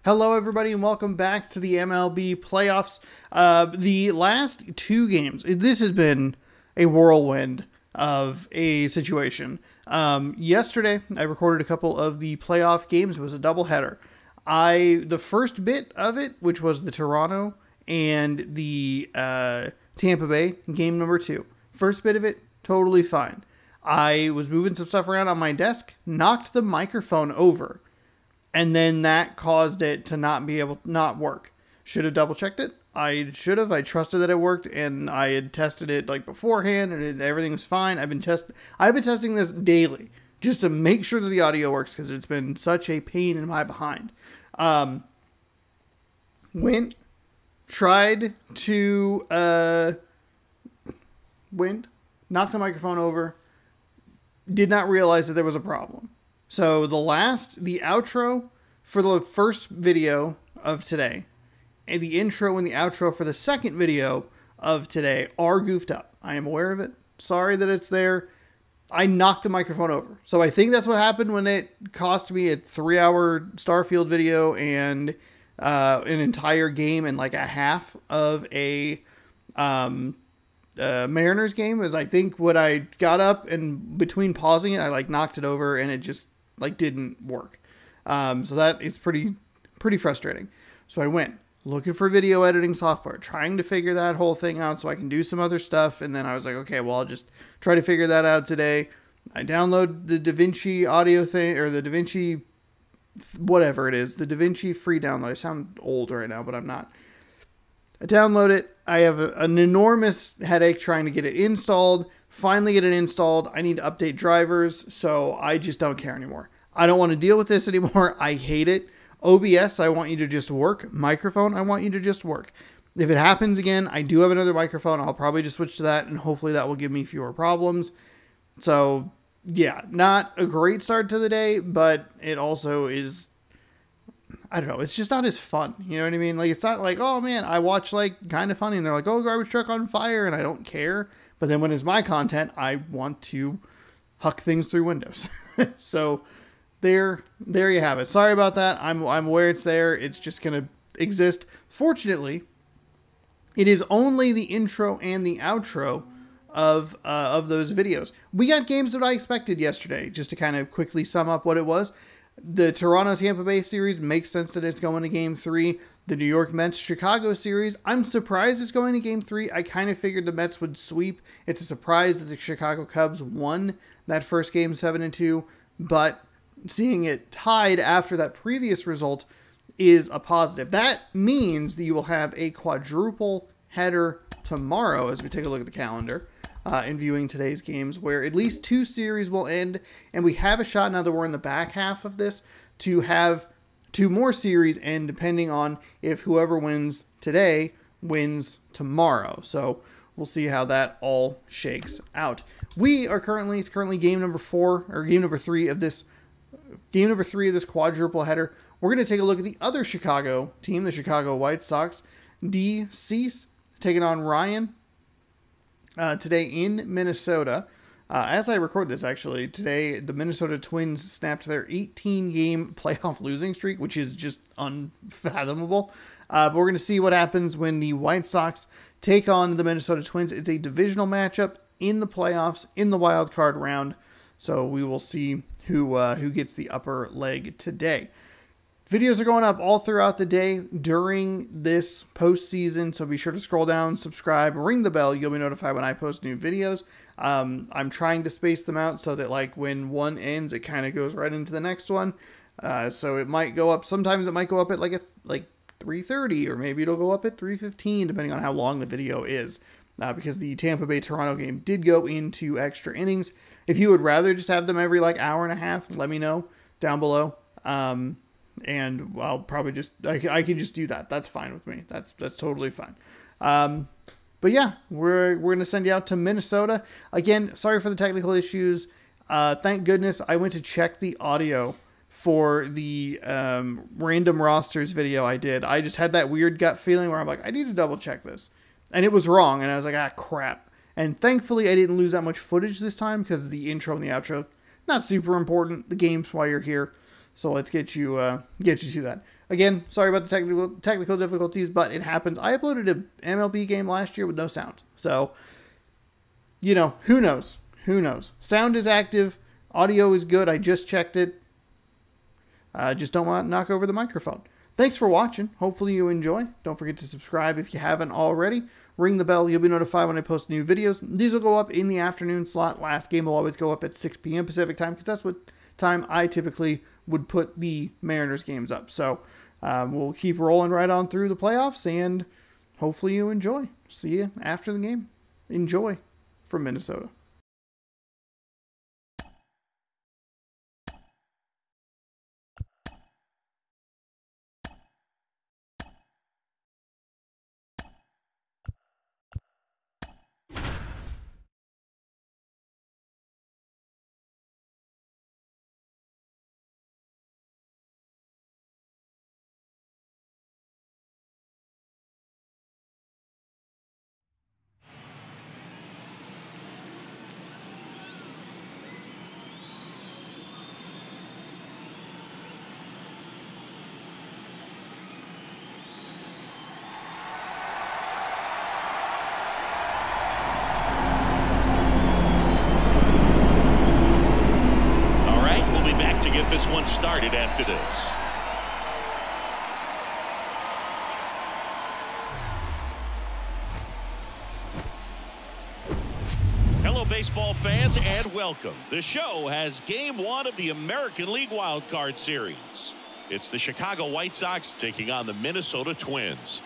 Hello, everybody, and welcome back to the MLB playoffs. The last two games, this has been a whirlwind of a situation. Yesterday, I recorded a couple of the playoff games. It was a doubleheader. The first bit of it, which was the Toronto and the Tampa Bay game number 2. First bit of it, totally fine. I was moving some stuff around on my desk, knocked the microphone over, and then that caused it to not work. Should have double checked it. I should have. I trusted that it worked, and I had tested it like beforehand, and everything was fine. I've been testing this daily just to make sure that the audio works because it's been such a pain in my behind. Knocked the microphone over. Did not realize that there was a problem. So the outro for the first video of today and the intro and the outro for the second video of today are goofed up. I am aware of it. Sorry that it's there. I knocked the microphone over. So I think that's what happened when it cost me a 3-hour Starfield video and an entire game and like a half of a Mariners game. Is I think what I got up and between pausing it, I like knocked it over and it just like didn't work. So that is pretty frustrating. So I went looking for video editing software, trying to figure that whole thing out so I can do some other stuff. And then I was like, okay, well, I'll just try to figure that out today. I download the DaVinci audio thing, or the DaVinci, whatever it is, the DaVinci free download. I sound old right now, but I'm not. I download it. I have an enormous headache trying to get it installed. Finally get it installed. I need to update drivers, so I just don't care anymore. I don't want to deal with this anymore. I hate it. OBS, I want you to just work. Microphone, I want you to just work. If it happens again, I do have another microphone. I'll probably just switch to that, and hopefully that will give me fewer problems. So, yeah, not a great start to the day, but it also is, I don't know, it's just not as fun. You know what I mean? Like, it's not like, oh, man, I watch, like, Kind of Funny, and they're like, oh, garbage truck on fire, and I don't care. But then when it's my content, I want to huck things through windows. So there you have it. Sorry about that. I'm aware it's there. It's just going to exist. Fortunately, it is only the intro and the outro of those videos. We got games that I expected yesterday, just to kind of quickly sum up what it was. The Toronto-Tampa Bay series makes sense that it's going to Game 3. The New York Mets-Chicago series, I'm surprised it's going to Game 3. I kind of figured the Mets would sweep. It's a surprise that the Chicago Cubs won that first game 7-2, but seeing it tied after that previous result is a positive. That means that you will have a quadruple header tomorrow as we take a look at the calendar. In viewing today's games, where at least 2 series will end, and we have a shot now that we're in the back half of this to have 2 more series end, depending on if whoever wins today wins tomorrow. So we'll see how that all shakes out. It's currently game number 4 or game number 3 of this quadruple header. We're going to take a look at the other Chicago team, the Chicago White Sox. D. Cease taking on Ryan. Today in Minnesota. As I record this, actually, today the Minnesota Twins snapped their 18-game playoff losing streak, which is just unfathomable. But we're going to see what happens when the White Sox take on the Minnesota Twins. It's a divisional matchup in the playoffs, in the wild card round. So we will see who gets the upper leg today. Videos are going up all throughout the day during this postseason, so be sure to scroll down, subscribe, ring the bell. You'll be notified when I post new videos. I'm trying to space them out so that like when one ends, it kind of goes right into the next one. So it might go up. Sometimes it might go up at like 3:30, or maybe it'll go up at 3:15, depending on how long the video is. Because the Tampa Bay Toronto game did go into extra innings. If you would rather just have them every like hour and a half, let me know down below. And I'll probably I can just do that. That's fine with me. That's totally fine. But yeah, we're going to send you out to Minnesota. Again, sorry for the technical issues. Thank goodness I went to check the audio for the random rosters video I did. I just had that weird gut feeling where I'm like, I need to double check this. And it was wrong. And I was like, ah, crap. And thankfully I didn't lose that much footage this time because the intro and the outro, not super important. The game's why you're here. So let's get you to that. Again, sorry about the technical difficulties, but it happens. I uploaded an MLB game last year with no sound. So, you know, who knows? Who knows? Sound is active. Audio is good. I just checked it. Just don't want to knock over the microphone. Thanks for watching. Hopefully you enjoy. Don't forget to subscribe if you haven't already. Ring the bell. You'll be notified when I post new videos. These will go up in the afternoon slot. Last game will always go up at 6 p.m. Pacific time because that's what time I typically would put the Mariners games up. So we'll keep rolling right on through the playoffs, and hopefully you enjoy. See you after the game. Enjoy from Minnesota. This one started after this. Hello, baseball fans, and welcome. The show has Game 1 of the American League Wild Card Series. It's the Chicago White Sox taking on the Minnesota Twins.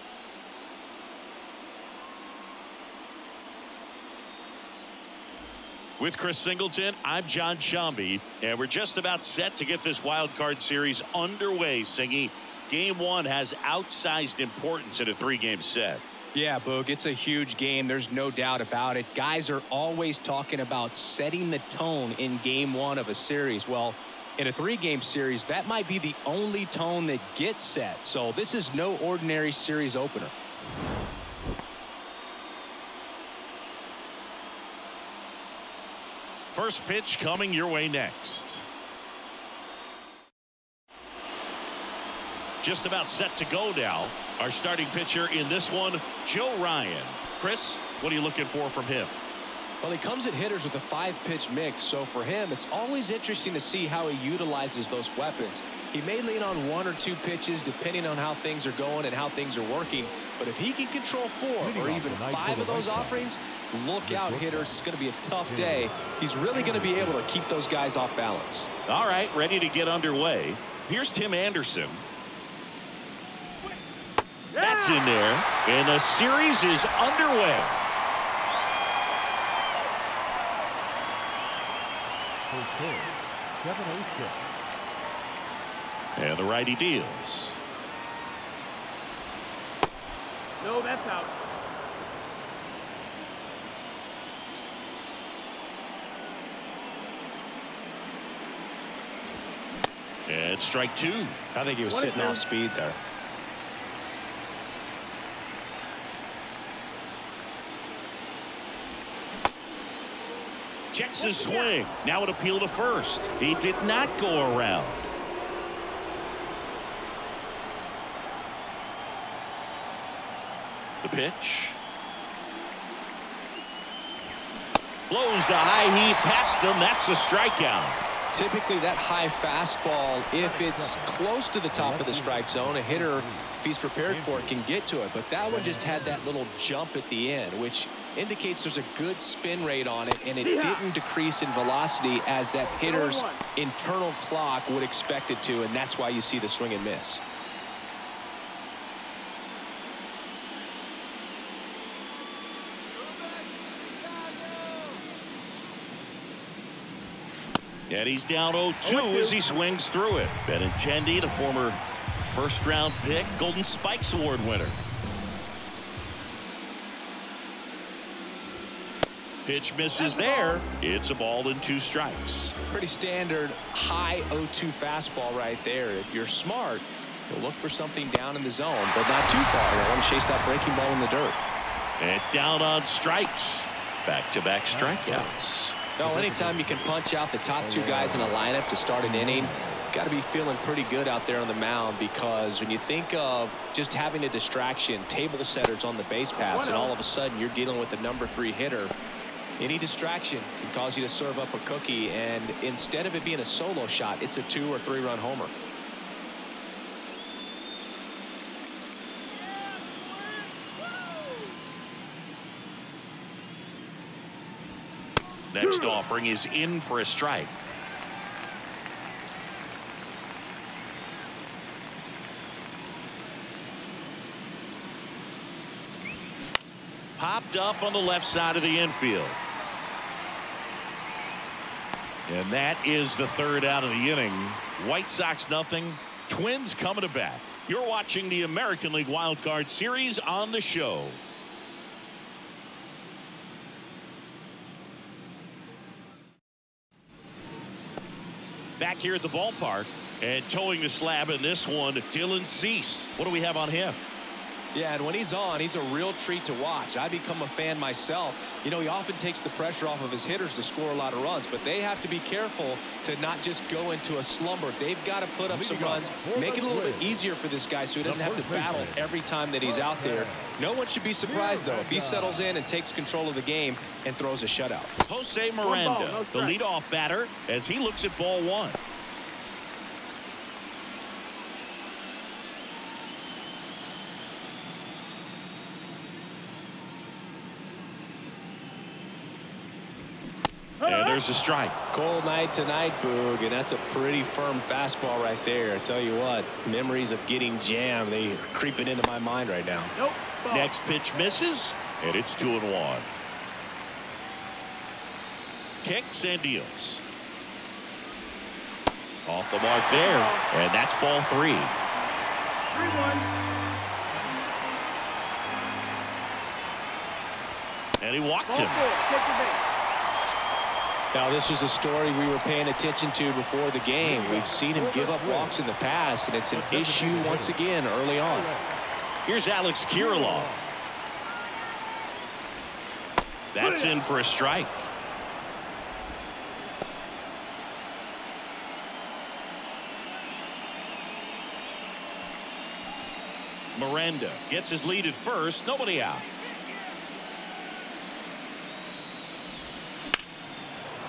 With Chris Singleton, I'm John Shambi, and we're just about set to get this wild card series underway, Singy. Game 1 has outsized importance in a 3-game set. Yeah, Boog, it's a huge game. There's no doubt about it. Guys are always talking about setting the tone in Game 1 of a series. Well, in a 3-game series, that might be the only tone that gets set. So this is no ordinary series opener. First pitch coming your way next. Just about set to go now. Our starting pitcher in this one, Joe Ryan. Chris, what are you looking for from him? Well, he comes at hitters with a 5-pitch mix, so for him, it's always interesting to see how he utilizes those weapons. He may lean on 1 or 2 pitches depending on how things are going and how things are working, but if he can control 4 or even 5 of those offerings, look out, hitters. It's going to be a tough day. He's really going to be able to keep those guys off balance. All right, ready to get underway. Here's Tim Anderson. That's in there, and the series is underway. Okay, 7-0 and the righty deals. No, that's out. And strike 2. I think he was sitting off speed there. Checks his swing. Now an appeal to first. He did not go around. The pitch. Blows the high heat past him. That's a strikeout. Typically that high fastball, if it's close to the top of the strike zone, a hitter, if he's prepared for it, can get to it. But that one just had that little jump at the end, which indicates there's a good spin rate on it, and it didn't decrease in velocity as that hitter's internal clock would expect it to, and that's why you see the swing and miss. And he's down 0-2 as he swings through it. Benintendi, the former first-round pick, Golden Spikes Award winner. Pitch misses there. It's a ball and 2 strikes. Pretty standard high 0-2 fastball right there. If you're smart, you'll look for something down in the zone, but not too far. You want to chase that breaking ball in the dirt. And down on strikes. Back-to-back strikeouts. Well, anytime you can punch out the top 2 guys in a lineup to start an inning, got to be feeling pretty good out there on the mound, because when you think of just having a distraction, table setters on the base paths, and all of a sudden you're dealing with the #3 hitter, any distraction can cause you to serve up a cookie, and instead of it being a solo shot, it's a 2 or 3 run homer. Next offering is in for a strike. Popped up on the left side of the infield. And that is the 3rd out of the inning. White Sox nothing. Twins coming to bat. You're watching the American League Wild Card Series on the show. Back here at the ballpark, and towing the slab in this one, Dylan Cease. What do we have on him? Yeah, and when he's on, he's a real treat to watch. I become a fan myself. You know, he often takes the pressure off of his hitters to score a lot of runs, but they have to be careful to not just go into a slumber. They've got to put up some runs, make it a little bit easier for this guy so he doesn't have to battle every time that he's out there. No one should be surprised, though, if he settles in and takes control of the game and throws a shutout. Jose Miranda, the leadoff batter, as he looks at ball 1. And there's a strike. Cold night tonight, Boog, and that's a pretty firm fastball right there. I tell you what, memories of getting jammed, they are creeping into my mind right now. Nope. Next pitch misses, and it's 2-1. Kicks and deals. Off the mark there, and that's ball 3. 3-1. And he walked him. Now, this was a story we were paying attention to before the game. We've seen him give up walks in the past, and it's an issue once again early on. Here's Alex Kirilloff. That's in for a strike. Miranda gets his lead at first. Nobody out.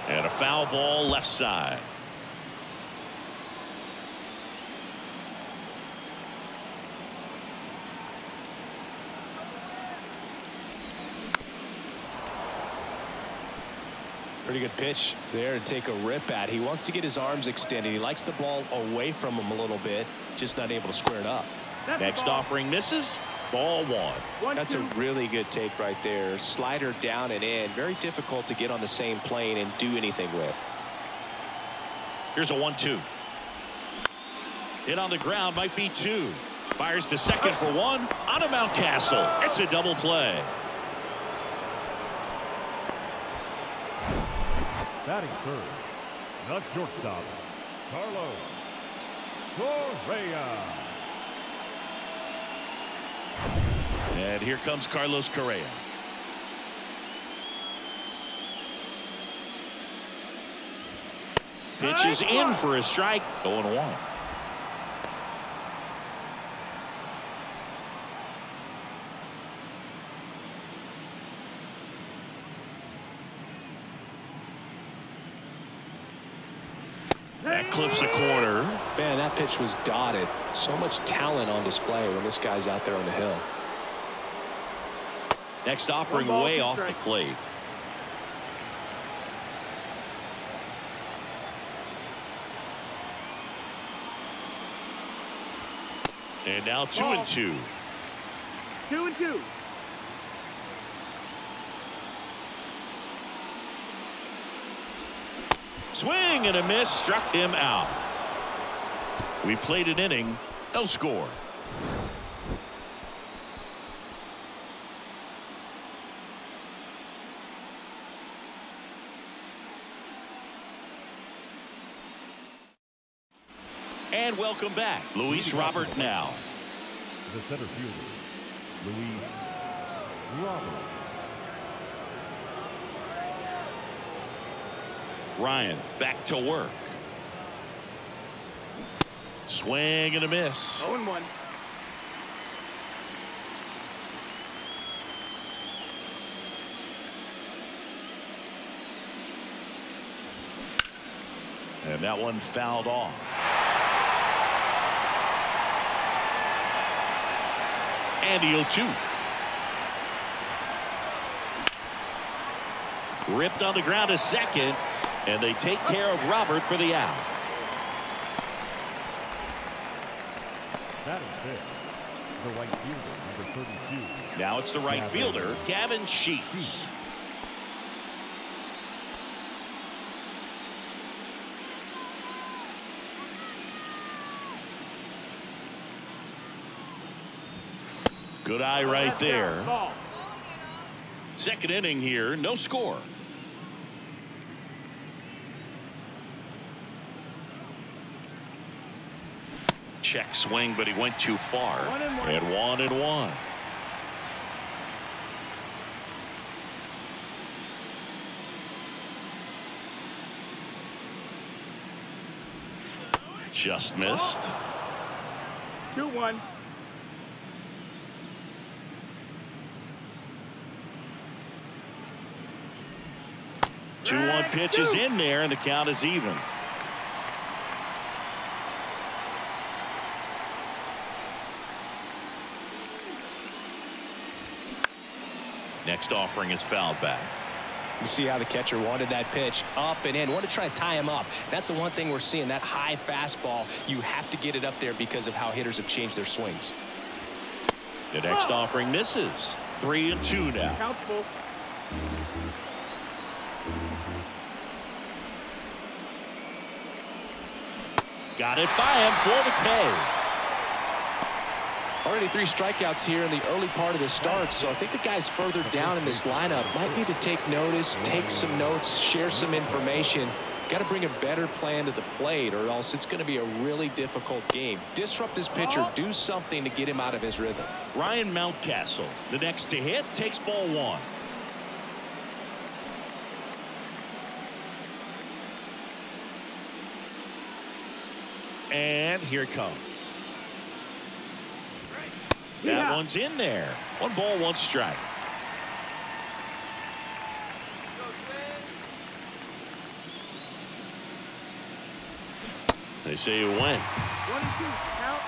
And a foul ball left side. Pretty good pitch there to take a rip at. He wants to get his arms extended. He likes the ball away from him a little bit, just not able to square it up. Next offering misses. Ball 1. That's a really good take right there. Slider down and in. Very difficult to get on the same plane and do anything with. Here's a 1-2. Hit on the ground, might be 2. Fires to second for 1. On to Mountcastle. It's a double play. Batting third, the shortstop, Carlos Correa. And here comes Carlos Correa. Pitch is in for a strike. 0-1. That clips the corner. Man, that pitch was dotted. So much talent on display when this guy's out there on the hill. Next offering way off the plate. And now 2-2. 2-2. Swing and a miss, struck him out. We played an inning, no score. And welcome back. Luis Robert now. The center fielder, Luis Robert. Ryan back to work. Swing and a miss. 0-1. And that one fouled off. And the 0-2. Ripped on the ground a second, and they take care of Robert for the out. That is it. The right fielder, number 32. Now it's the right fielder, Gavin Sheets. Good eye right there. Second inning here, no score. Check swing, but he went too far. 1-1. And 1-1. Just missed. 2-1. 2-1 pitch is in there, and the count is even. Next offering is fouled back. You see how the catcher wanted that pitch up and in. Want to try to tie him up. That's the one thing we're seeing, that high fastball. You have to get it up there because of how hitters have changed their swings. The next offering misses. 3-2 now. Count full. Got it by him for the K. Already 3 strikeouts here in the early part of the start, so I think the guys further down in this lineup might need to take notice, take some notes, share some information. Got to bring a better plan to the plate, or else it's going to be a really difficult game. Disrupt this pitcher, do something to get him out of his rhythm. Ryan Mountcastle, the next to hit, takes ball 1. And here it comes. That one's in there. 1 ball, 1 strike. They say you win. 1-2. Count.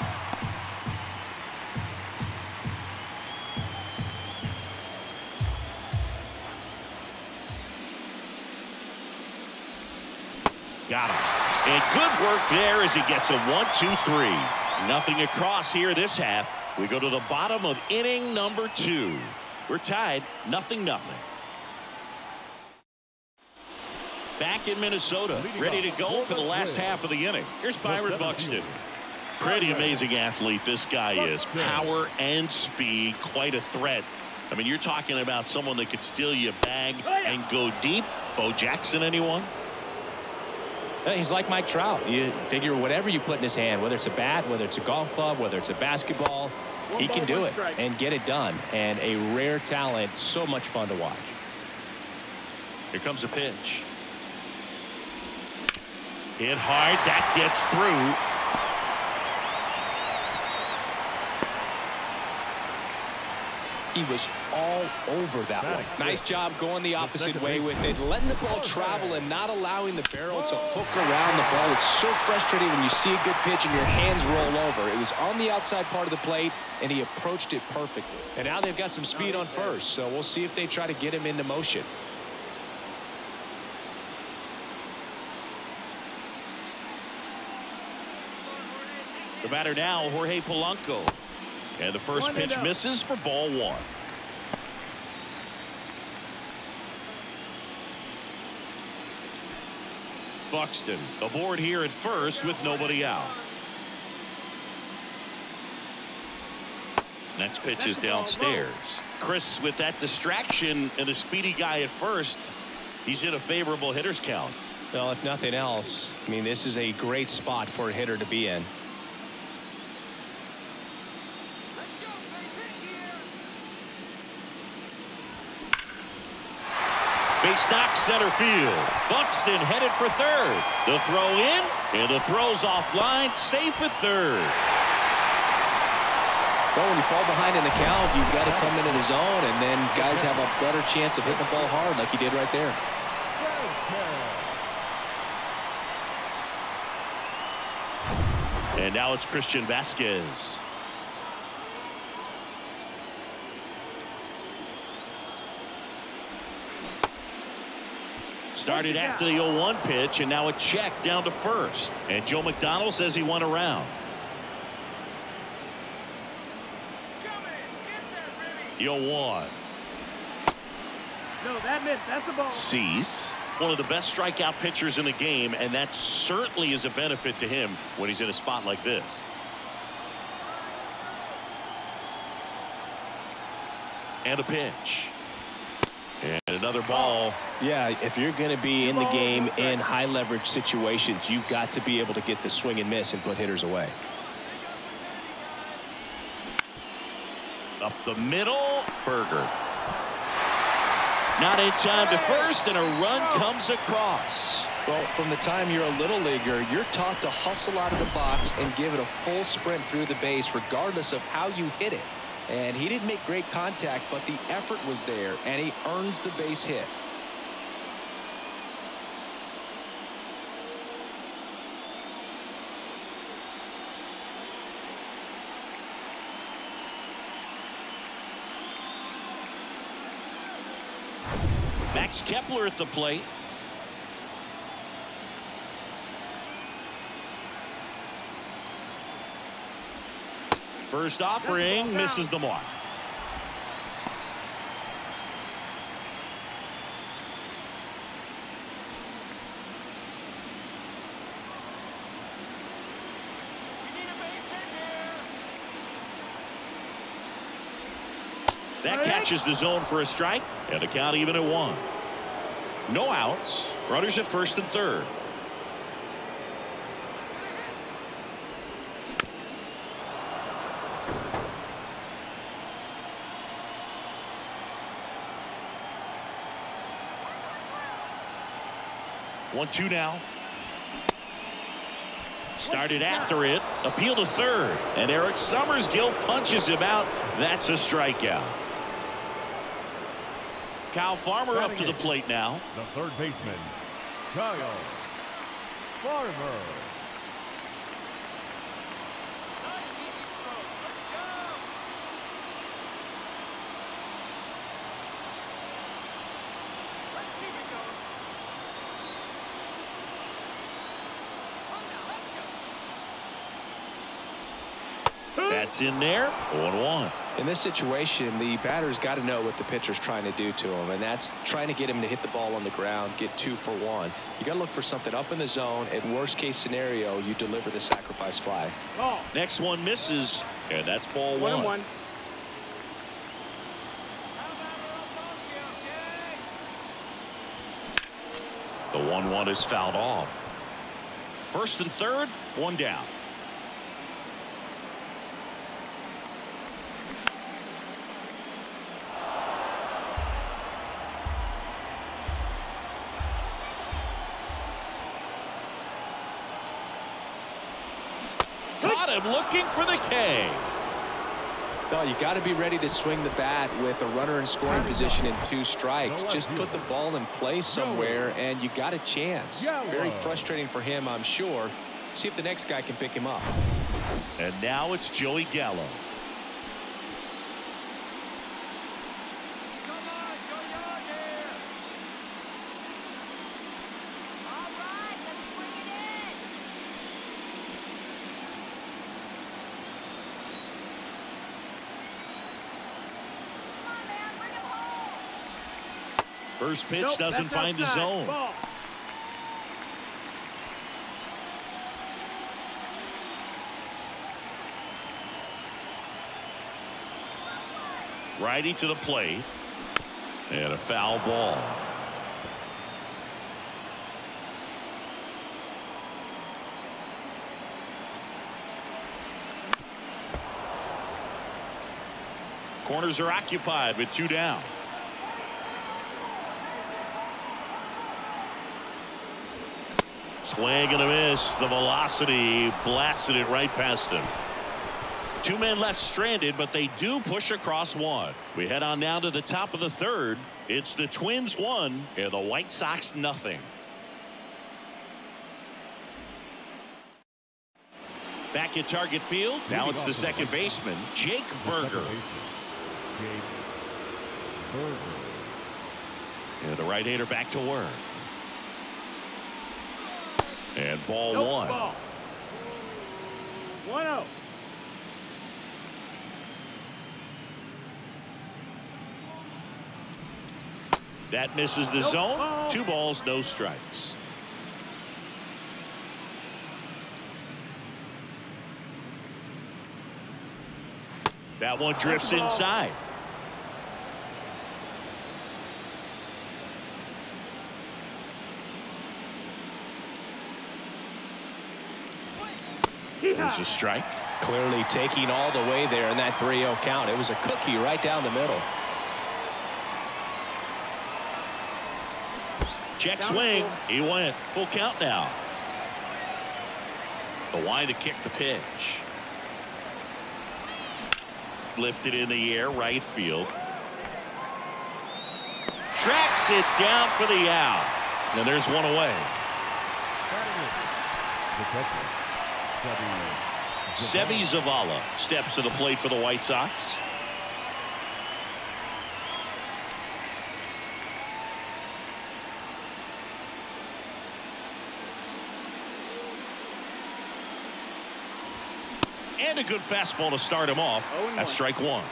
Got him. And good work there as he gets a 1-2-3. Nothing across here this half. We go to the bottom of inning number 2. We're tied 0-0. Back in Minnesota, ready to go for the last half of the inning. Here's Byron Buxton. Pretty amazing athlete this guy is. Power and speed, quite a threat. I mean, you're talking about someone that could steal you a bag and go deep. Bo Jackson, anyone? He's like Mike Trout. You figure whatever you put in his hand, whether it's a bat, whether it's a golf club, whether it's a basketball, he can do it and get it done. And a rare talent, so much fun to watch. Here comes a pitch. Hit hard, that gets through. He was all over that one. Nice job going the opposite way with it, letting the ball travel and not allowing the barrel to hook around the ball. It's so frustrating when you see a good pitch and your hands roll over. It was on the outside part of the plate, and he approached it perfectly. And now they've got some speed on first, so we'll see if they try to get him into motion. The batter now, Jorge Polanco. And the first pitch misses for ball 1. Buxton aboard here at first with nobody out. Next pitch is downstairs. Chris, with that distraction and a speedy guy at first, he's in a favorable hitter's count. Well, if nothing else, I mean, this is a great spot for a hitter to be in. Base knock center field. Buxton headed for third. The throw in, and the throw's offline, safe at third. Well, when you fall behind in the count, you've got to come into the zone, and then guys have a better chance of hitting the ball hard like he did right there. And now it's Christian Vasquez. Started after the 0-1 pitch, and now a check down to first. And Joe McDonald says he went around. The 0-1. No, that missed. That's the ball. Cease. One of the best strikeout pitchers in the game, and that certainly is a benefit to him when he's in a spot like this. And a pitch. And another ball. Yeah, if you're going to be in the game in high leverage situations, you've got to be able to get the swing and miss and put hitters away. Up the middle, Berger. Not in time to first, and a run comes across. Well, from the time you're a little leaguer, you're taught to hustle out of the box and give it a full sprint through the base regardless of how you hit it. And he didn't make great contact, but the effort was there, and he earns the base hit. Max Kepler at the plate. First offering misses the mark. That catches the zone for a strike, and the count even at 1. No outs. Runners at first and third. One-two now. Started after it. Appeal to third. And Eric Summersgill punches him out. That's a strikeout. Kyle Farmer up to the plate now. The third baseman, Kyle Farmer. That's in there. 0-1. In this situation, the batter's got to know what the pitcher's trying to do to him, and that's trying to get him to hit the ball on the ground, get 2 for 1. You got to look for something up in the zone. At worst case scenario, you deliver the sacrifice fly. Oh. Next one misses, and that's ball 1. The 1-1 is fouled off. First and third, 1 down. Caught him looking for the K. No, you got to be ready to swing the bat with a runner in scoring position in 2 strikes. Just put the ball in place somewhere, and you got a chance. Very frustrating for him, I'm sure. See if the next guy can pick him up. And now it's Joey Gallo. First pitch doesn't find the zone. Ball. Righty to the plate. And a foul ball. Corners are occupied with 2 down. Swing and a miss. The velocity blasted it right past him. Two men left stranded, but they do push across one. We head on now to the top of the third. It's the Twins 1 and the White Sox nothing. Back at Target Field. Now it's the second baseman, Jake Burger. And the right-hander back to work. And ball one. 1-0. That misses the zone. 2 balls, no strikes. That one drifts inside. There's a strike. Clearly taking all the way there in that 3-0 count. It was a cookie right down the middle. Check swing. He went. Full count now. The wind to kick the pitch. Lifted in the air, right field. Tracks it down for the out. And there's one away. Seby Zavala steps to the plate for the White Sox. And a good fastball to start him off. That's strike one.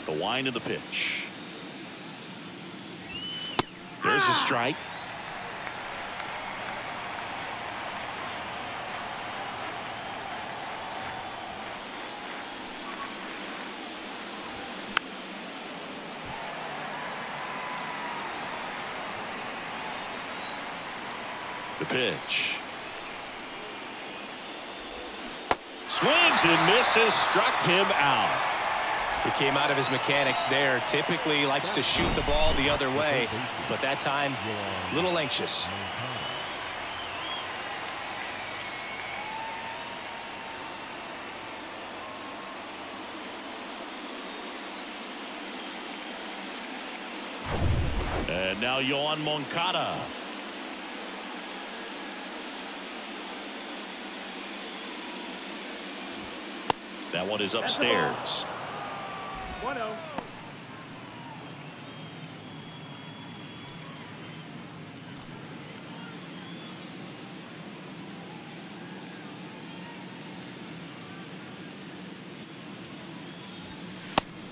The wind of the pitch. There's a strike. The pitch. Swings and misses, struck him out. He came out of his mechanics there. Typically likes to shoot the ball the other way, but that time a little anxious. And now Yoan Moncada. That one is upstairs. 1-0.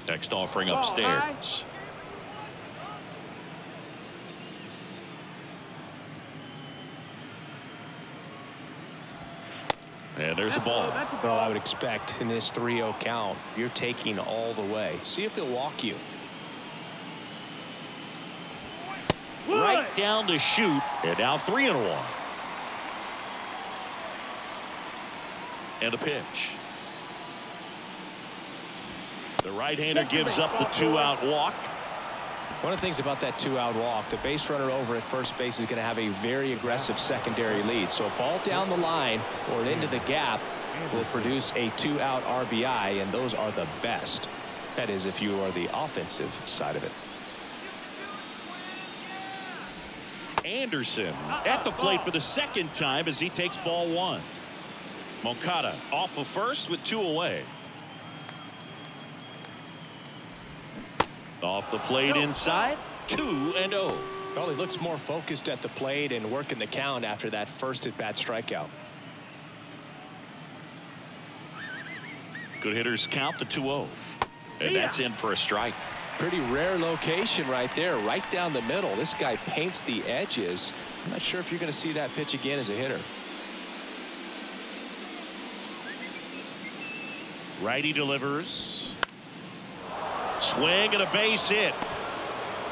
Next offering upstairs. And there's a ball. Well, I would expect in this 3-0 count, you're taking all the way. See if he'll walk you. Right down to shoot. And now 3-1. And a pitch. The right-hander gives up the 2-out walk. One of the things about that 2-out walk, the base runner over at first base is going to have a very aggressive secondary lead. So a ball down the line or into the gap will produce a 2-out RBI, and those are the best. That is, if you are the offensive side of it. Anderson at the plate for the second time as he takes ball one. Moncada off of first with 2 away. Off the plate inside, 2-0. Well, he looks more focused at the plate and working the count after that first at-bat strikeout. Good hitters count the 2-0. And that's in for a strike. Pretty rare location right there, right down the middle. This guy paints the edges. I'm not sure if you're going to see that pitch again as a hitter. Righty delivers. Swing and a base hit.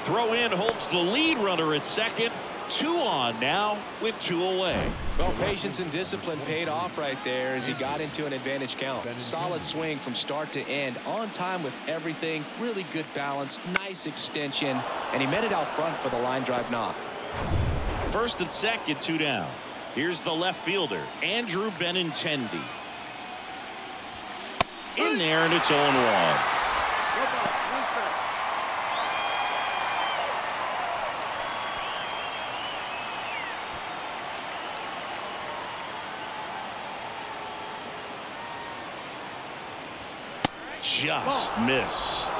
Throw in holds the lead runner at second, 2 on now with 2 away. Well, patience and discipline paid off right there as he got into an advantage count. Solid swing from start to end, on time with everything, really good balance, nice extension, and he met it out front for the line drive knock. First and second, 2 down. Here's the left fielder, Andrew Benintendi. In there, and it's 0-1. Just missed.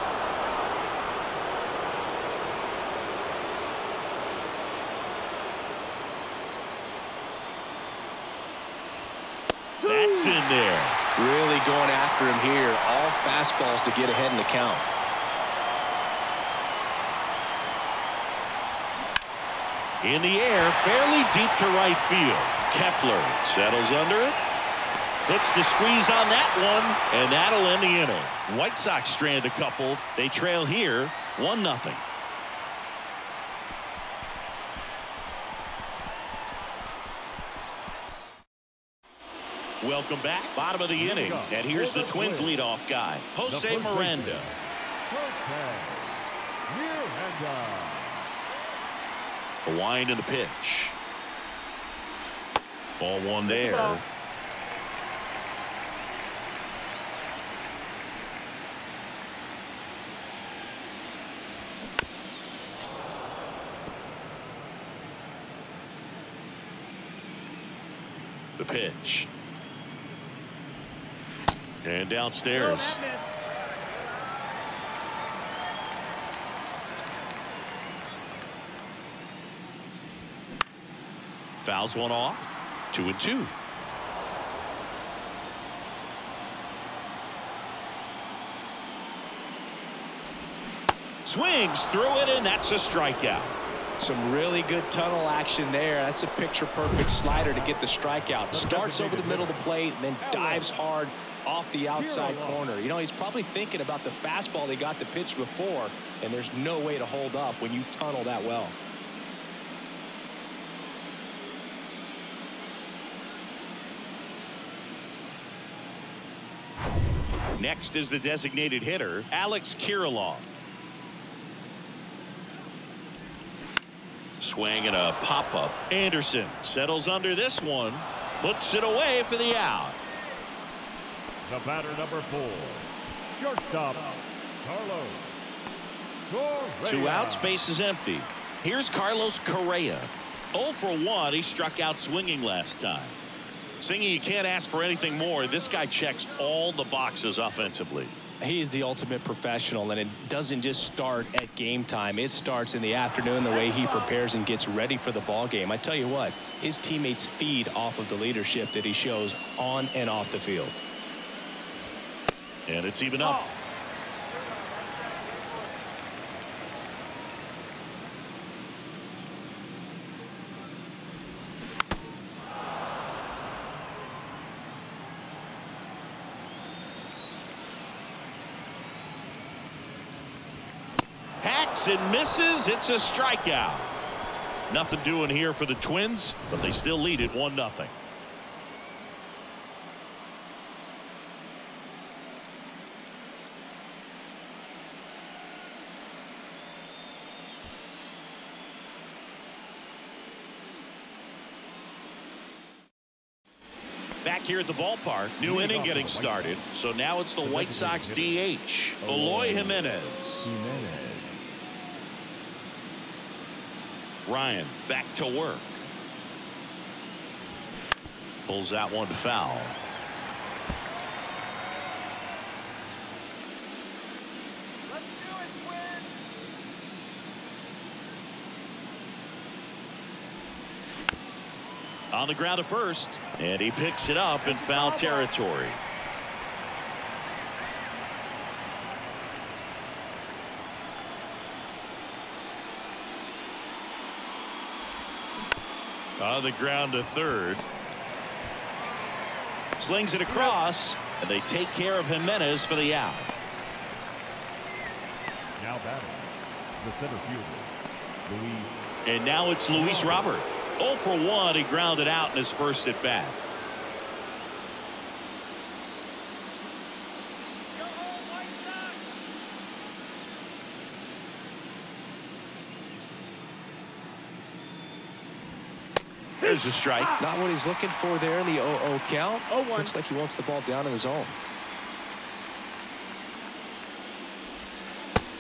That's in there. Really going after him here. All fastballs to get ahead in the count. In the air, fairly deep to right field. Kepler settles under it. Puts the squeeze on that one, and that'll end the inning. White Sox strand a couple. They trail here 1-0. Welcome back. Bottom of the inning. And here's the Twins leadoff guy, Jose Miranda. The wind and the pitch. Ball 1 there. The pitch. And downstairs. Fouls one off. 2-2. Swings through it, and that's a strikeout. Some really good tunnel action there. That's a picture-perfect slider to get the strikeout. Starts over the middle of the plate and then dives hard off the outside corner. You know, he's probably thinking about the fastball he got the pitch before, and there's no way to hold up when you tunnel that well. Next is the designated hitter, Alex Kirilloff. Swing and a pop-up. Anderson settles under this one. Puts it away for the out. The batter, number 4. Shortstop, Carlos Correa. 2 outs, base is empty. Here's Carlos Correa. 0 for 1. He struck out swinging last time. Singing, you can't ask for anything more. This guy checks all the boxes offensively. He's the ultimate professional, and it doesn't just start at game time. It starts in the afternoon, the way he prepares and gets ready for the ball game. I tell you what, his teammates feed off of the leadership that he shows on and off the field. And it's even up. Hacks and misses. It's a strikeout. Nothing doing here for the Twins, but they still lead it 1-0. Back here at the ballpark, new inning getting started. So now it's the White Sox DH, Eloy Jimenez. Ryan back to work. Pulls that one foul. Let's do it, Twins. On the ground at first, and he picks it up in foul territory. On the ground to third. Slings it across, and they take care of Jimenez for the out. Now batting, the center fielder, Luis And now it's Luis Robert. 0 for 1. He grounded out in his first at bat. There's a strike. Not what he's looking for there in the 0-0 count. Looks like he wants the ball down in the zone.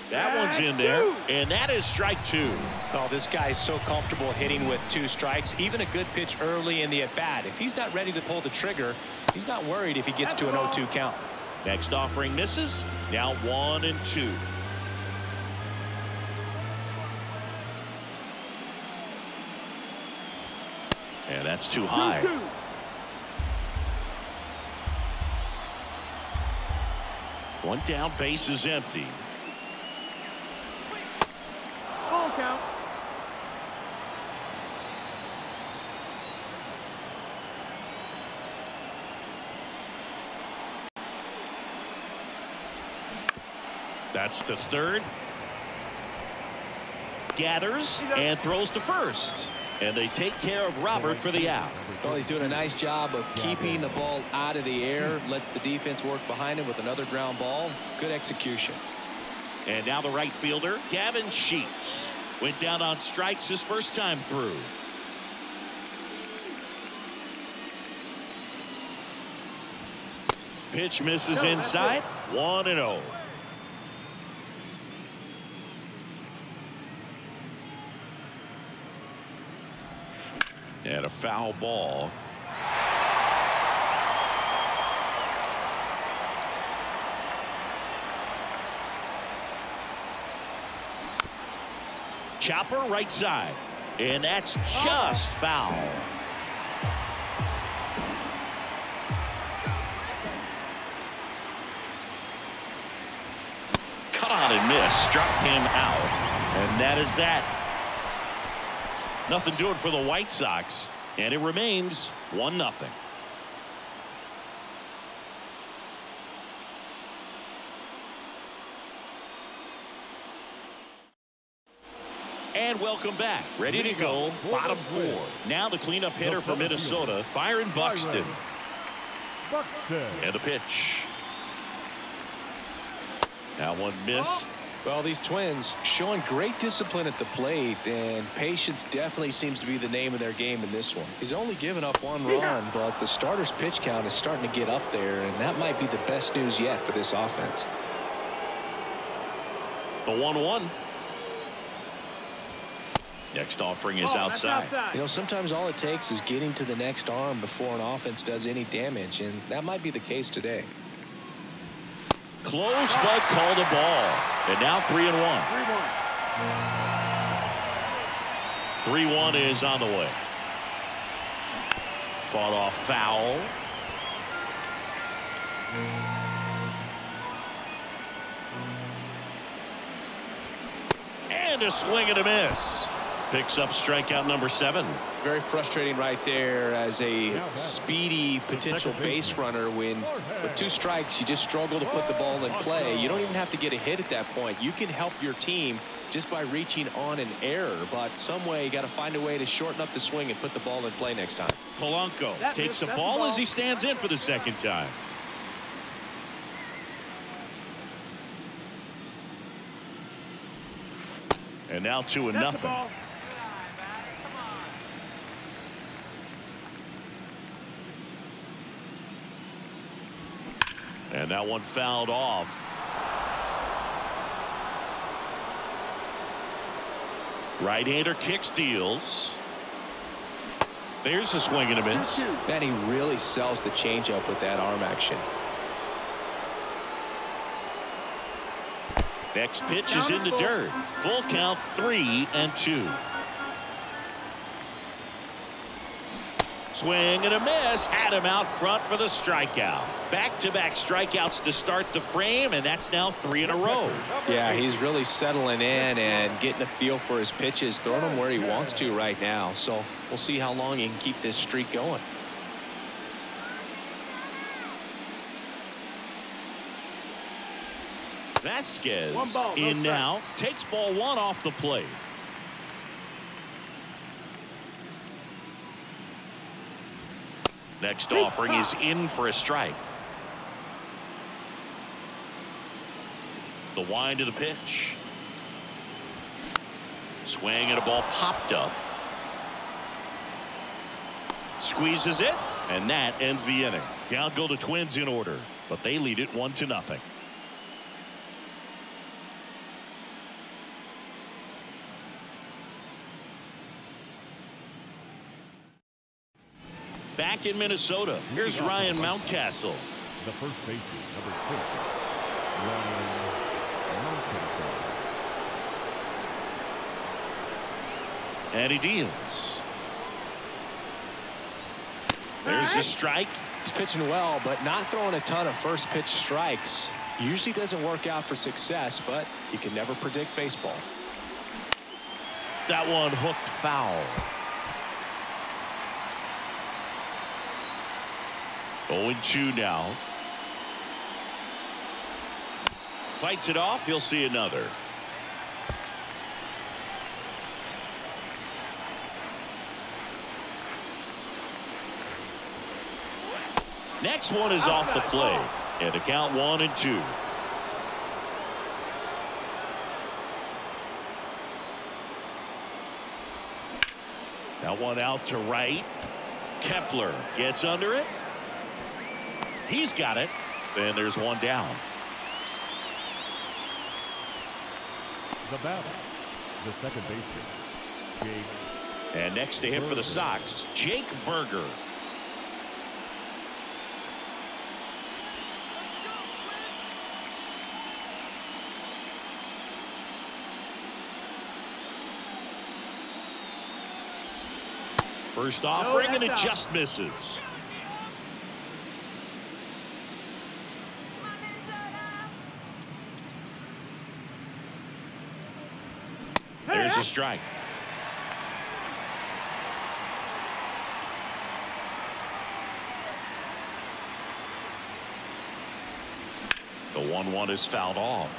That one's in there, and that is strike 2. Oh, this guy's so comfortable hitting with 2 strikes. Even a good pitch early in the at-bat. If he's not ready to pull the trigger, he's not worried if he gets to an 0-2 count. Next offering misses. Now 1-2. And that's too high. One down, base is empty. Ball count. That's to third. Gathers and throws to first. And they take care of Robert for the out. Well, he's doing a nice job of keeping the ball out of the air. Lets the defense work behind him with another ground ball. Good execution. And now the right fielder, Gavin Sheets. Went down on strikes his first time through. Pitch misses inside. 1-0. And a foul ball. Chopper right side. And that's just foul. Cut on and miss. Struck him out. And that is that. Nothing doing for the White Sox, and it remains 1-0. And welcome back. Ready to go. Bottom 4. Now the cleanup hitter for Minnesota, Byron Buxton. And the pitch. That one missed. Well, these Twins showing great discipline at the plate, and patience definitely seems to be the name of their game in this one. He's only given up 1 run, but the starter's pitch count is starting to get up there, and that might be the best news yet for this offense. The 1-1. Next offering is outside. You know, sometimes all it takes is getting to the next arm before an offense does any damage, and that might be the case today. Close, but called a ball. And now 3-1. 3-1 is on the way. Fought off foul. And a swing and a miss. Picks up strikeout number 7. Very frustrating right there as a speedy potential base runner when with 2 strikes you just struggle to put the ball in play. You don't even have to get a hit at that point. You can help your team just by reaching on an error, but some way you got to find a way to shorten up the swing and put the ball in play next time. Polanco takes a ball as he stands in for the second time. And now 2-0. And that one fouled off. Right-hander kick steals. There's a swing and a miss. Man, he really sells the changeup with that arm action. Next pitch is in the dirt. Full count, 3-2. Swing and a miss. Had him out front for the strikeout. Back-to-back strikeouts to start the frame, and that's now 3 in a row. Yeah, he's really settling in and getting a feel for his pitches, throwing them where he wants to right now. So we'll see how long he can keep this streak going. Vasquez in now. Takes ball 1 off the plate. Next offering is in for a strike. The wind of the pitch. Swing and a ball popped up. Squeezes it, and that ends the inning. Down go the Twins in order, but they lead it 1-0. Back in Minnesota, here's Ryan Mountcastle. The first baseman, number 6, Ryan Mountcastle. And he deals. There's a strike. He's pitching well, but not throwing a ton of first pitch strikes. Usually doesn't work out for success, but you can never predict baseball. That one hooked foul. 0-2 now. Fights it off. He'll see another. Next one is off the play. And a count 1-2. That one out to right. Kepler gets under it. He's got it. And there's one down. The batter, the second baseman, Jake. And next to him for the Sox, Jake Berger. First offering, and it just misses. There's a strike. The 1-1 is fouled off.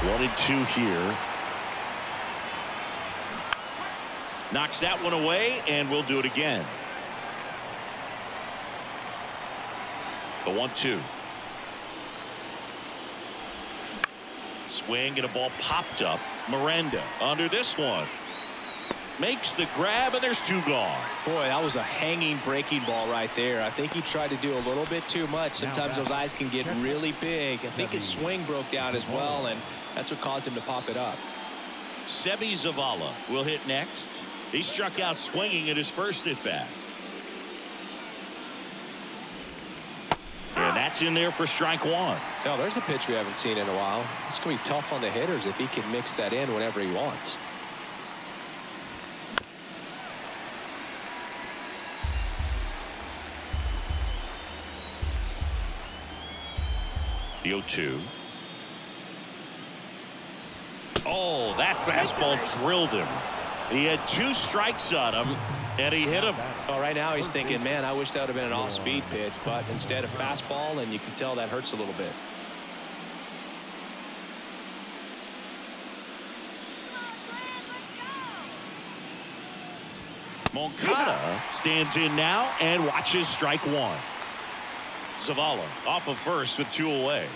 One and two here. Knocks that one away, and we'll do it again. The 1-2. Swing and a ball popped up. Miranda under this one. Makes the grab, and there's two gone. Boy, that was a hanging breaking ball right there. I think he tried to do a little bit too much. Sometimes those eyes can get really big. I think his swing broke down as well, and that's what caused him to pop it up. Sebi Zavala will hit next. He struck out swinging at his first at bat. And that's in there for strike one. Now, there's a pitch we haven't seen in a while. It's going to be tough on the hitters if he can mix that in whenever he wants. The 0-2. Oh, that fastball drilled him. He had two strikes on him, and he hit him. Well, right now he's thinking, man, I wish that would have been an off-speed pitch, but instead a fastball, and you can tell that hurts a little bit. Moncada stands in now and watches strike one. Zavala off of first with two away.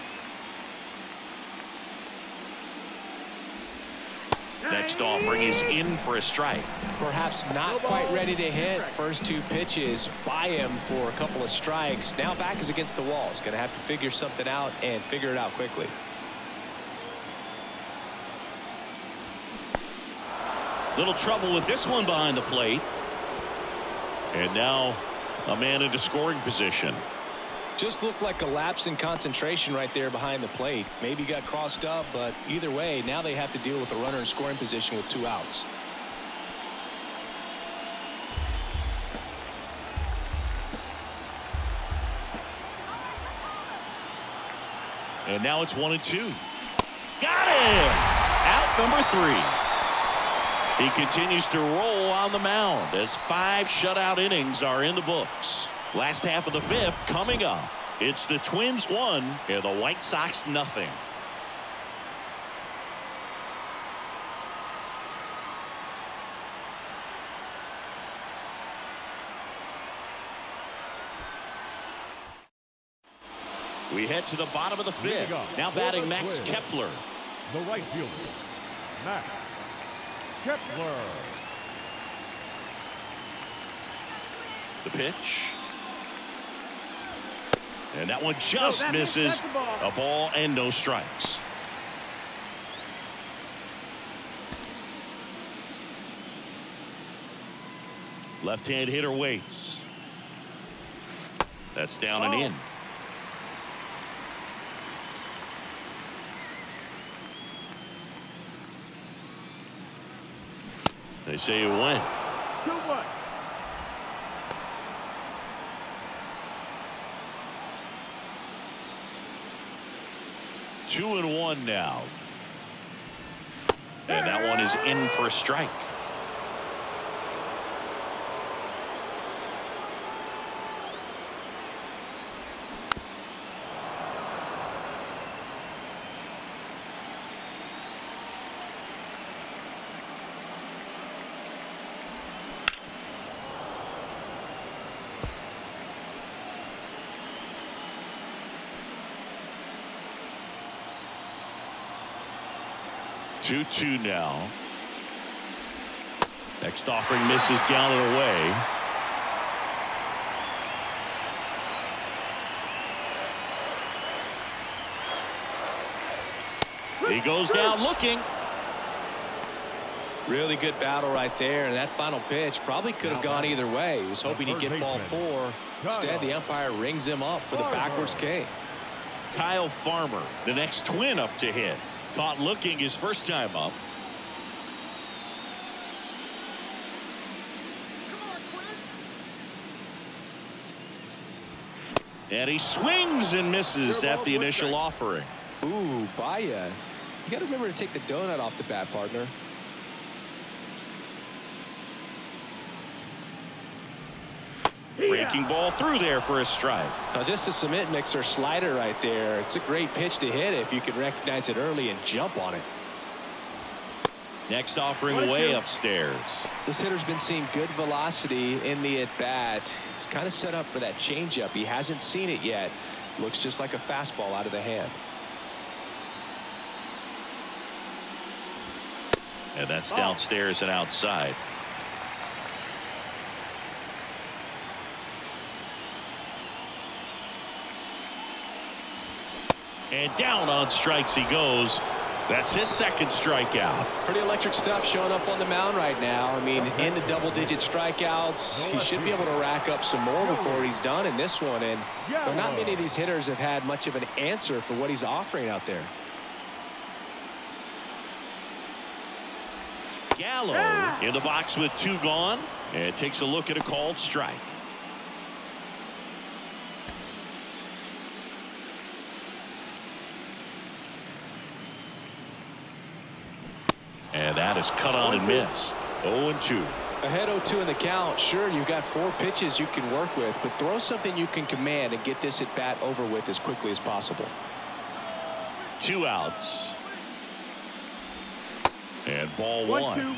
Next offering is in for a strike. Perhaps not quite ready to hit. First two pitches by him for a couple of strikes. Now back is against the wall. He's going to have to figure something out and figure it out quickly. Little trouble with this one behind the plate. And now a man into scoring position. Just looked like a lapse in concentration right there behind the plate. Maybe got crossed up, but either way, now they have to deal with the runner in scoring position with two outs. And now it's 1-2. Got him! Out number 3. He continues to roll on the mound as 5 shutout innings are in the books. Last half of the 5th coming up. It's the Twins 1 and the White Sox nothing. We head to the bottom of the fifth. Now batting Max Kepler. The right fielder, Max Kepler. The pitch. And that one just misses. A ball and no strikes. Left-hand hitter waits. That's down and in. They say it went. 2-1. Two and one now. And that one is in for a strike. Two now. Next offering misses down and away. He goes down looking. Really good battle right there, and that final pitch probably could have gone either way. He was hoping he'd get ball 4. Instead, the umpire rings him up for the backwards K. Kyle Farmer, the next twin up to hit. Caught looking his first time up. And he swings and misses at the initial offering. Ooh, Baya. You got to remember to take the donut off the bat, partner. Breaking ball through there for a strike. Now just a cement mixer slider right there. It's a great pitch to hit if you can recognize it early and jump on it. Next offering way upstairs. This hitter's been seeing good velocity in the at-bat. He's kind of set up for that changeup. He hasn't seen it yet. Looks just like a fastball out of the hand. And that's downstairs and outside. And down on strikes he goes. That's his second strikeout. Pretty electric stuff showing up on the mound right now. I mean, into double-digit strikeouts. He should be able to rack up some more before he's done in this one. And there are not many of these hitters have had much of an answer for what he's offering out there. Gallo in the box with 2 gone. And takes a look at a called strike. And that is cut on and missed. 0-2. Ahead 0-2 in the count. Sure, you've got 4 pitches you can work with, but throw something you can command and get this at bat over with as quickly as possible. 2 outs. And ball 1.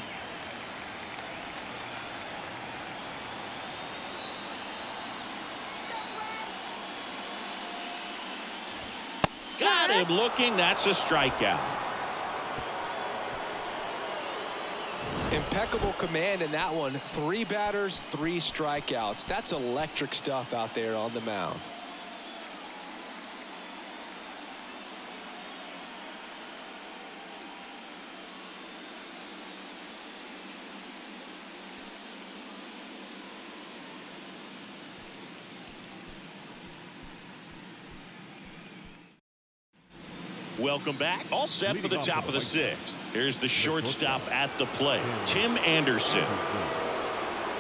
Got him looking. That's a strikeout. Impeccable command in that one. 3 batters, 3 strikeouts. That's electric stuff out there on the mound. Welcome back. All set for the top of the 6th. Here's the shortstop at the plate, Tim Anderson.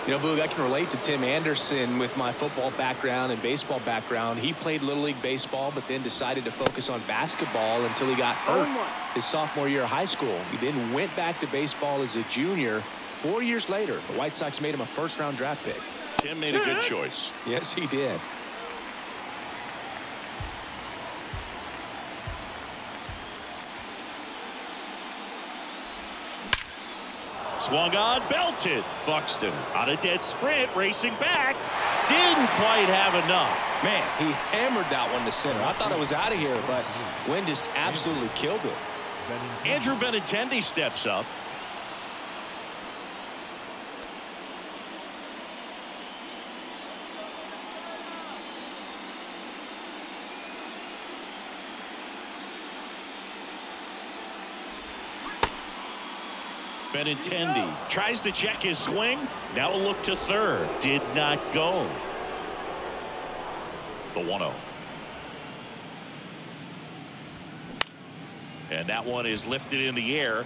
You know, Boog, I can relate to Tim Anderson with my football background and baseball background. He played Little League baseball, but then decided to focus on basketball until he got hurt his sophomore year of high school. He then went back to baseball as a junior. 4 years later, the White Sox made him a first-round draft pick. Tim made a good choice. Yes, he did. Swung on, belted. Buxton on a dead sprint, racing back. Didn't quite have enough. Man, he hammered that one to center. I thought it was out of here, but wind just absolutely killed it. Andrew Benintendi steps up. Benintendi tries to check his swing. Now a look to third. Did not go. The 1-0. And that one is lifted in the air.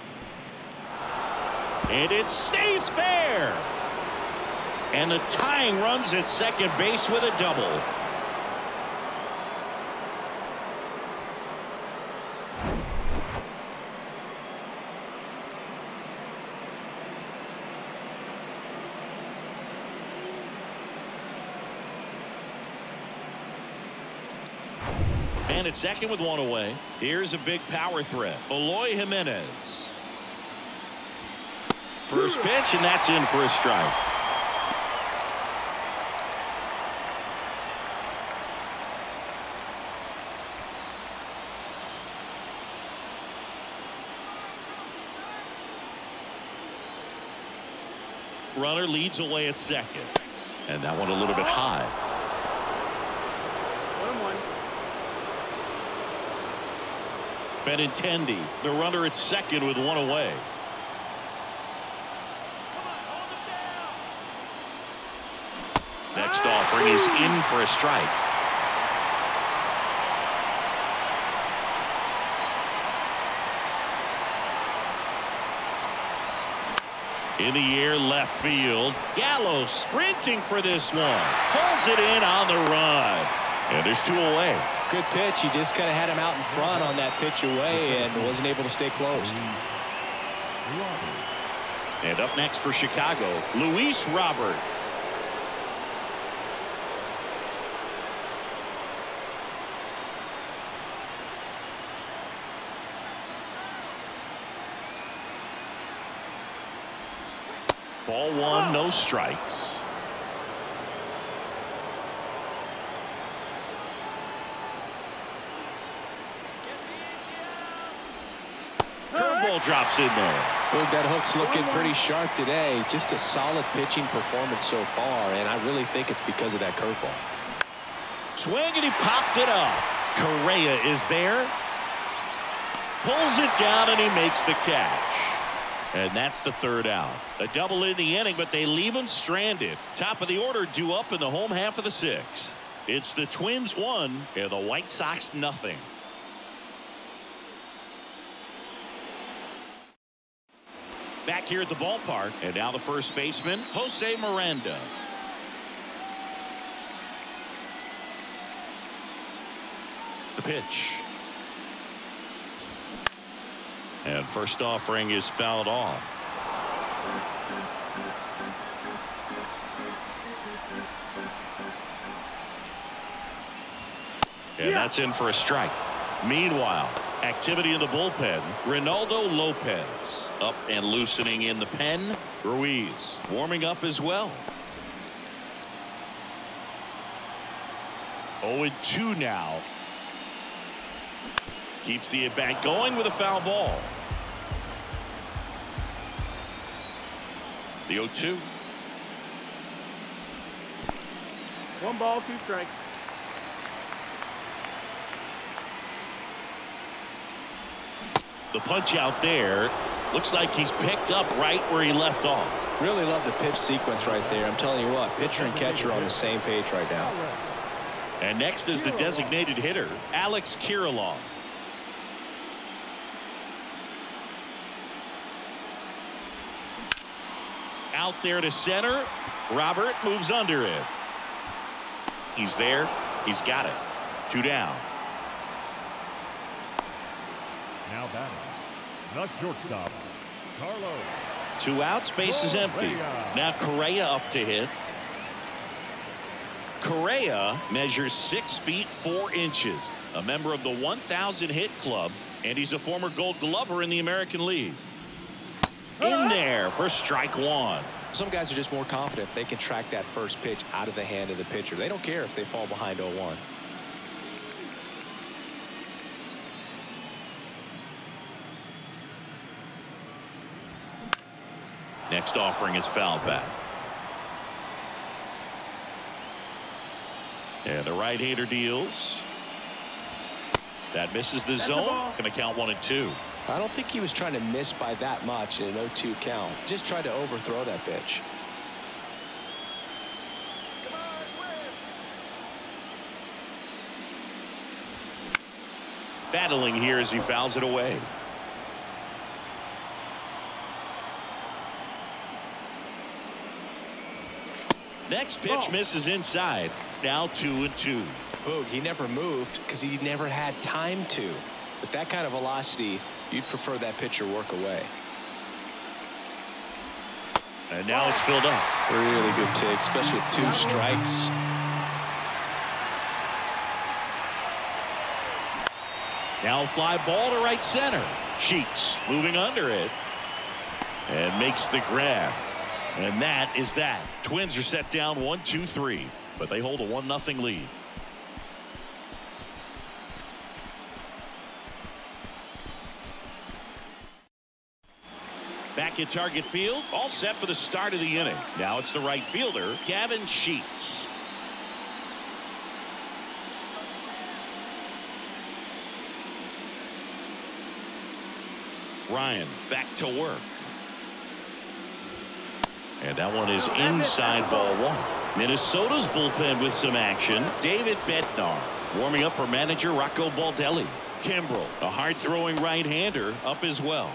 And it stays fair. And the tying runs at second base with a double. And at second with one away. Here's a big power threat. Eloy Jimenez. First pitch, and that's in for a strike. Runner leads away at second. And that one a little bit high. 1-1. Benintendi, the runner at second with one away. Next offering is in for a strike. In the air, left field. Gallo sprinting for this one. Pulls it in on the run. And there's two away. Good pitch. He just kind of had him out in front on that pitch away and wasn't able to stay close. And up next for Chicago, Luis Robert. Ball one, no strikes. Curveball drops in there. Well, that hook's looking pretty sharp today. Just a solid pitching performance so far, and I really think it's because of that curveball. Swing, and he popped it up. Correa is there. Pulls it down, and he makes the catch. And that's the third out. A double in the inning, but they leave him stranded. Top of the order due up in the home half of the sixth. It's the Twins 1 and the White Sox nothing. Back here at the ballpark, and now the first baseman, Jose Miranda. The pitch. And first offering is fouled off. And that's in for a strike. Meanwhile, activity in the bullpen. Ronaldo Lopez up and loosening in the pen. Ruiz warming up as well. 0-2 now. Keeps the at-bat going with a foul ball. The 0-2. 1 ball, 2 strikes. The punch out there. Looks like he's picked up right where he left off. Really love the pitch sequence right there. I'm telling you what, pitcher and catcher on the same page right now. And next is the designated hitter, Alex Kirilloff. Out there to center. Robert moves under it. He's there. He's got it. 2 down. Now batting, the shortstop, Carlos. 2 outs, base is empty. Now Correa up to hit. Correa measures 6 feet 4 inches, a member of the 1,000 hit club, and he's a former Gold Glover in the American League. In there for strike 1. Some guys are just more confident if they can track that first pitch out of the hand of the pitcher. They don't care if they fall behind 0-1. Next offering is foul back. And the right-hander deals. That misses the zone. Going to count 1-2. I don't think he was trying to miss by that much in an 0-2 count. Just tried to overthrow that pitch. Battling here as he fouls it away. Next pitch misses inside. Now 2-2. Boog, he never moved because he never had time to. With that kind of velocity, you'd prefer that pitcher work away. And now it's filled up. Really good take, especially with 2 strikes. Now fly ball to right center. Sheets moving under it. And makes the grab. And that is that. Twins are set down 1-2-3. But they hold a 1-0 lead. Back at target field, all set for the start of the inning. Now it's the right fielder, Gavin Sheets. Ryan back to work. And that one is inside ball 1. Minnesota's bullpen with some action. David Bednar warming up for manager Rocco Baldelli. Kimbrel, a hard-throwing right-hander, up as well.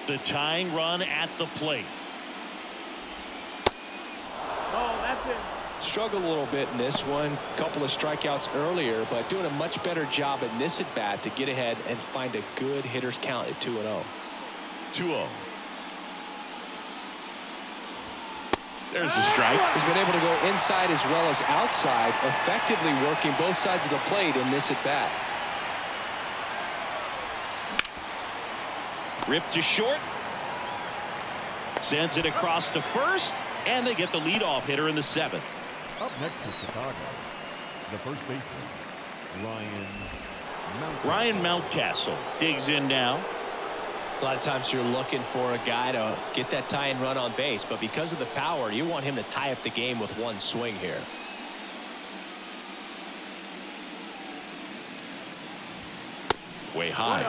The tying run at the plate. Oh, that's it. Struggled a little bit in this one. Couple of strikeouts earlier, but doing a much better job in this at bat to get ahead and find a good hitter's count at 2-0. 2-0. There's the strike. He's been able to go inside as well as outside, effectively working both sides of the plate in this at bat. Ripped to short. Sends it across to first, and they get the leadoff hitter in the 7th. Up next to Chicago, the first baseman, Ryan Mountcastle digs in now. A lot of times you're looking for a guy to get that tying run on base, but because of the power, you want him to tie up the game with one swing here. Way high.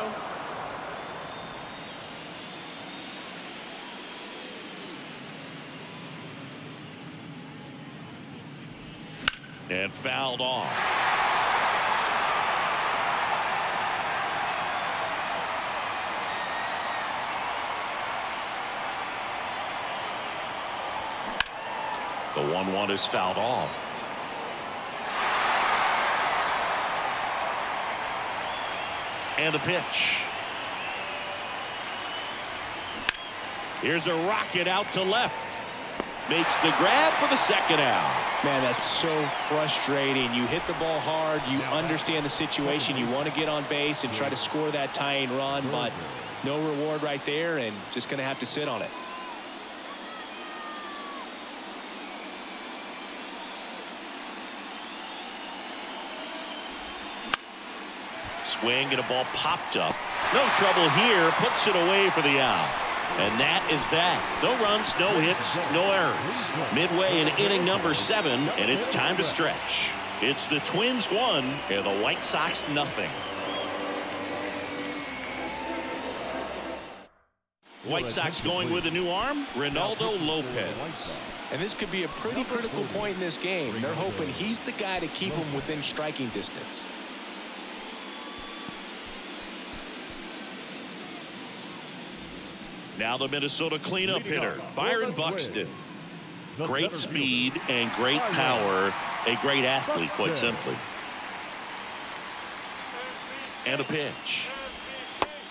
And fouled off. The 1-1 is fouled off. And the pitch. Here's a rocket out to left. Makes the grab for the second out. Man, that's so frustrating. You hit the ball hard. You understand the situation. You want to get on base and try to score that tying run, but no reward right there, and just going to have to sit on it. Swing and a ball popped up. No trouble here. Puts it away for the out. And that is that. No runs, no hits, no errors. Midway in inning number 7, and it's time to stretch. It's the Twins 1 and the White Sox nothing. White Sox going with a new arm, Ronaldo Lopez. And this could be a pretty critical point in this game. They're hoping he's the guy to keep them within striking distance. Now the Minnesota cleanup hitter, Byron Buxton. Great speed and great power. A great athlete, quite simply. And a pitch.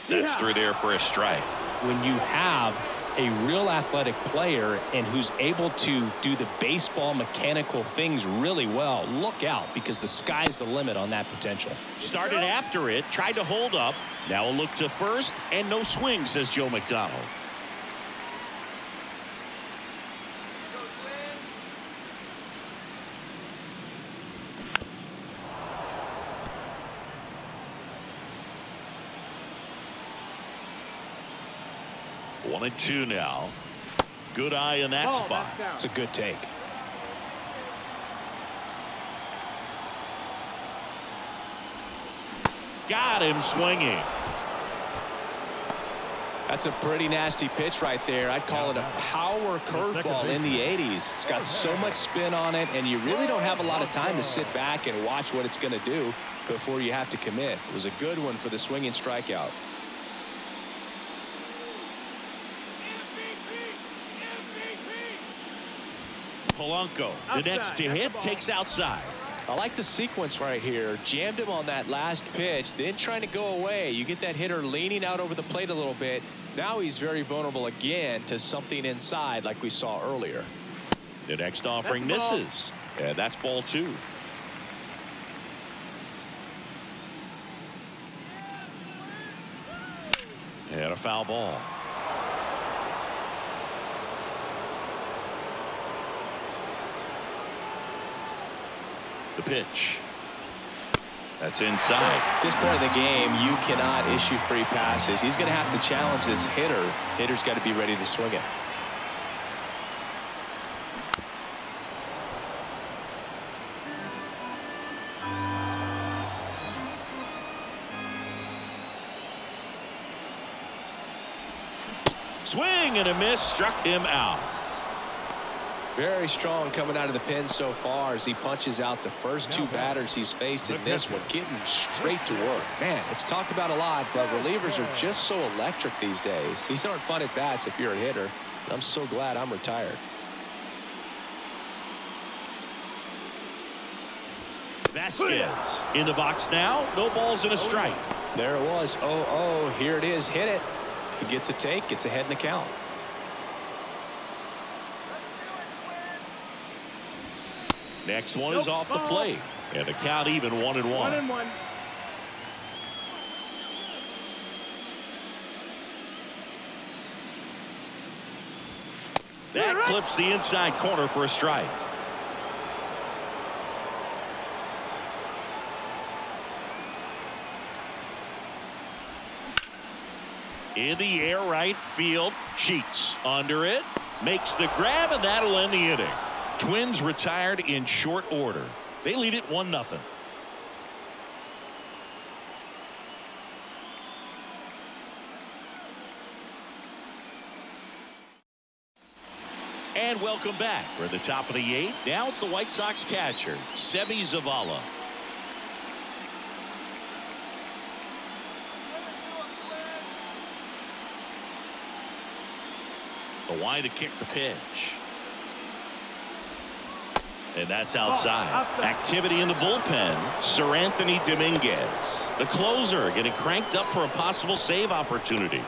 That's through there for a strike. When you have a real athletic player and who's able to do the baseball mechanical things really well. Look out, because the sky's the limit on that potential. Started after it, tried to hold up. Now a look to first, and no swing, says Joe McDonald. One and two now. Good eye in that spot. It's a good take. Got him swinging. That's a pretty nasty pitch right there. I'd call it a power curveball in the 80s. It's got so much spin on it, and you really don't have a lot of time to sit back and watch what it's going to do before you have to commit. It was a good one for the swinging strikeout. Polanco, the next to hit, takes outside. I like the sequence right here. Jammed him on that last pitch, then trying to go away. You get that hitter leaning out over the plate a little bit. Now he's very vulnerable again to something inside like we saw earlier. The next offering misses. And that's ball two. And a foul ball. The pitch. That's inside. At this point in the game, you cannot issue free passes. He's going to have to challenge this hitter. Hitter's got to be ready to swing it. Swing and a miss, struck him out. Very strong coming out of the pen so far as he punches out the first two batters he's faced in this one, getting straight to work. Man, it's talked about a lot, but relievers are just so electric these days. These aren't fun at bats if you're a hitter. I'm so glad I'm retired. Vasquez in the box now. No balls and a strike. There it was. 0-0. Here it is. Hit it. He gets a take. Gets ahead in the count. Next one is off the plate. And the count even 1-1. 1-1. That clips the inside corner for a strike. In the air, right field. Sheets under it. Makes the grab, and that'll end the inning. Twins retired in short order. They lead it 1-0. And welcome back. We're at the top of the 8th. Now it's the White Sox catcher, Seby Zavala. The wide to kick the pitch. And that's outside. Activity in the bullpen. Sir Anthony Dominguez, the closer, getting cranked up for a possible save opportunity.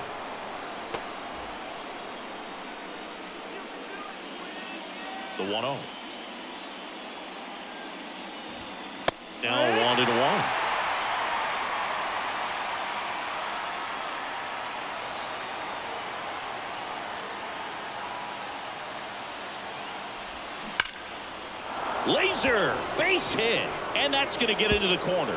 The 1-0. Now 1-1. Laser base hit, and that's going to get into the corner.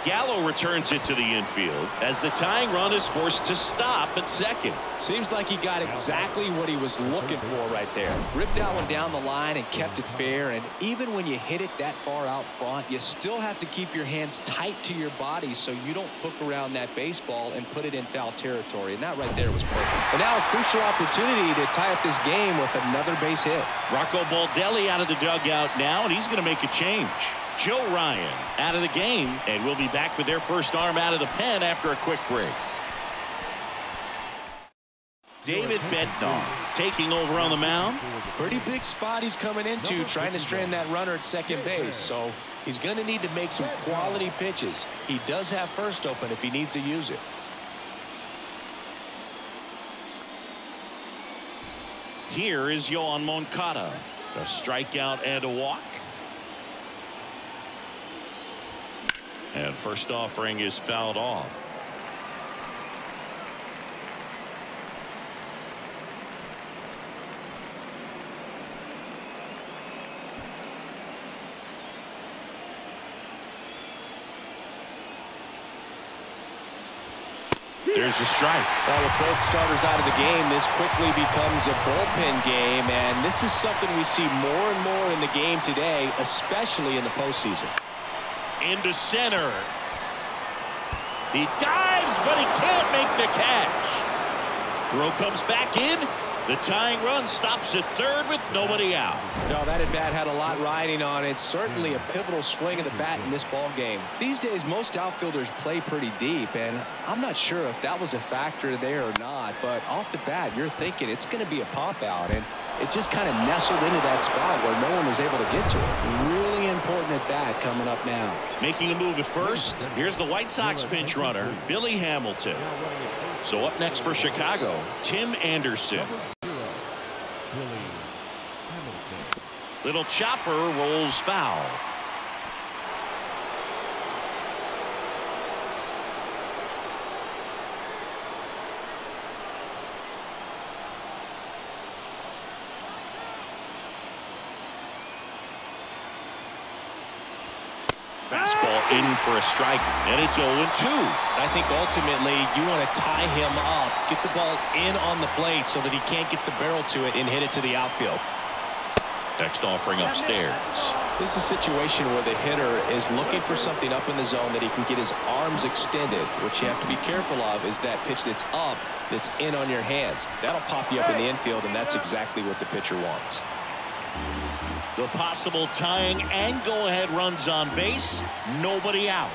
Gallo returns it to the infield as the tying run is forced to stop at second. Seems like he got exactly what he was looking for right there. Ripped that one down the line and kept it fair. And even when you hit it that far out front, you still have to keep your hands tight to your body so you don't hook around that baseball and put it in foul territory. And that right there was perfect. And now a crucial opportunity to tie up this game with another base hit. Rocco Baldelli out of the dugout now, and he's going to make a change. Joe Ryan out of the game, and we'll be back with their first arm out of the pen after a quick break. David Bednar taking over on the mound. Pretty big spot he's coming into, trying to strand that runner at second base. So he's going to need to make some quality pitches. He does have first open if he needs to use it. Here is Yoan Moncada. A strikeout and a walk. And first offering is fouled off. There's a strike. Well, with both starters out of the game, this quickly becomes a bullpen game, and this is something we see more and more in the game today, especially in the postseason. Into center. He dives, but he can't make the catch. Throw comes back in. The tying run stops at third with nobody out. No, that at-bat had a lot riding on it. Certainly a pivotal swing of the bat in this ball game. These days, most outfielders play pretty deep, and I'm not sure if that was a factor there or not, but off the bat, you're thinking it's going to be a pop-out, and it just kind of nestled into that spot where no one was able to get to it. Really important at-bat coming up now. Making a move at first. Here's the White Sox pinch runner, Billy Hamilton. So up next for Chicago, Tim Anderson. Little chopper rolls foul. Fastball in for a strike, and it's 0-2. I think ultimately you want to tie him up, get the ball in on the plate so that he can't get the barrel to it and hit it to the outfield. Next offering upstairs. This is a situation where the hitter is looking for something up in the zone that he can get his arms extended. What you have to be careful of is that pitch that's up, that's in on your hands. That'll pop you up in the infield, and that's exactly what the pitcher wants. The possible tying and go-ahead runs on base. Nobody out.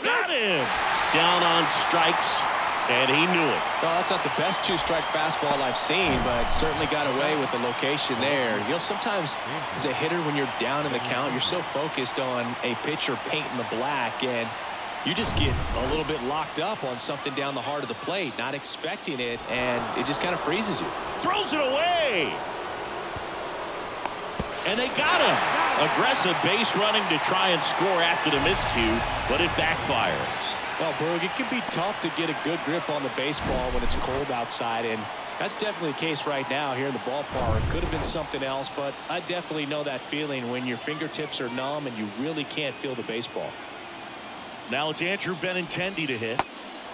Got him! Down on strikes, and he knew it. Well, that's not the best two-strike fastball I've seen, but certainly got away with the location there. You know, sometimes as a hitter, when you're down in the count, you're so focused on a pitcher painting the black, and you just get a little bit locked up on something down the heart of the plate, not expecting it, and it just kind of freezes you. Throws it away! And they got him. Aggressive base running to try and score after the miscue, but it backfires. Well, Berg, it can be tough to get a good grip on the baseball when it's cold outside, and that's definitely the case right now here in the ballpark. Could have been something else, but I definitely know that feeling when your fingertips are numb and you really can't feel the baseball. Now it's Andrew Benintendi to hit.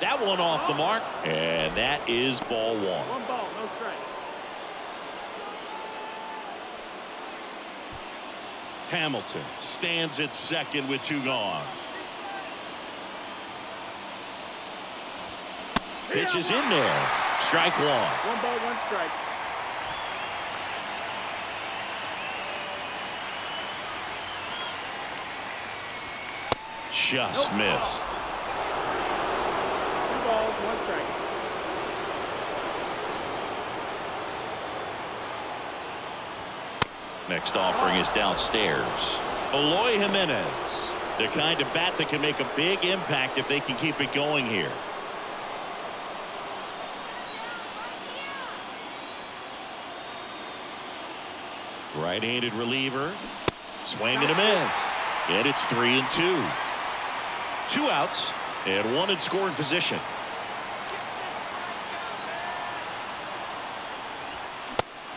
That one off the mark, and that is ball one. One ball, no strike. Hamilton stands at second with 2 gone. Pitch is in there. Strike one. One ball, one strike. Just missed. 2 balls, 1 strike. Next offering is downstairs. Eloy Jimenez, the kind of bat that can make a big impact if they can keep it going here. Right-handed reliever. Swing and a miss. And it's 3-2. 2 outs and 1 in scoring position.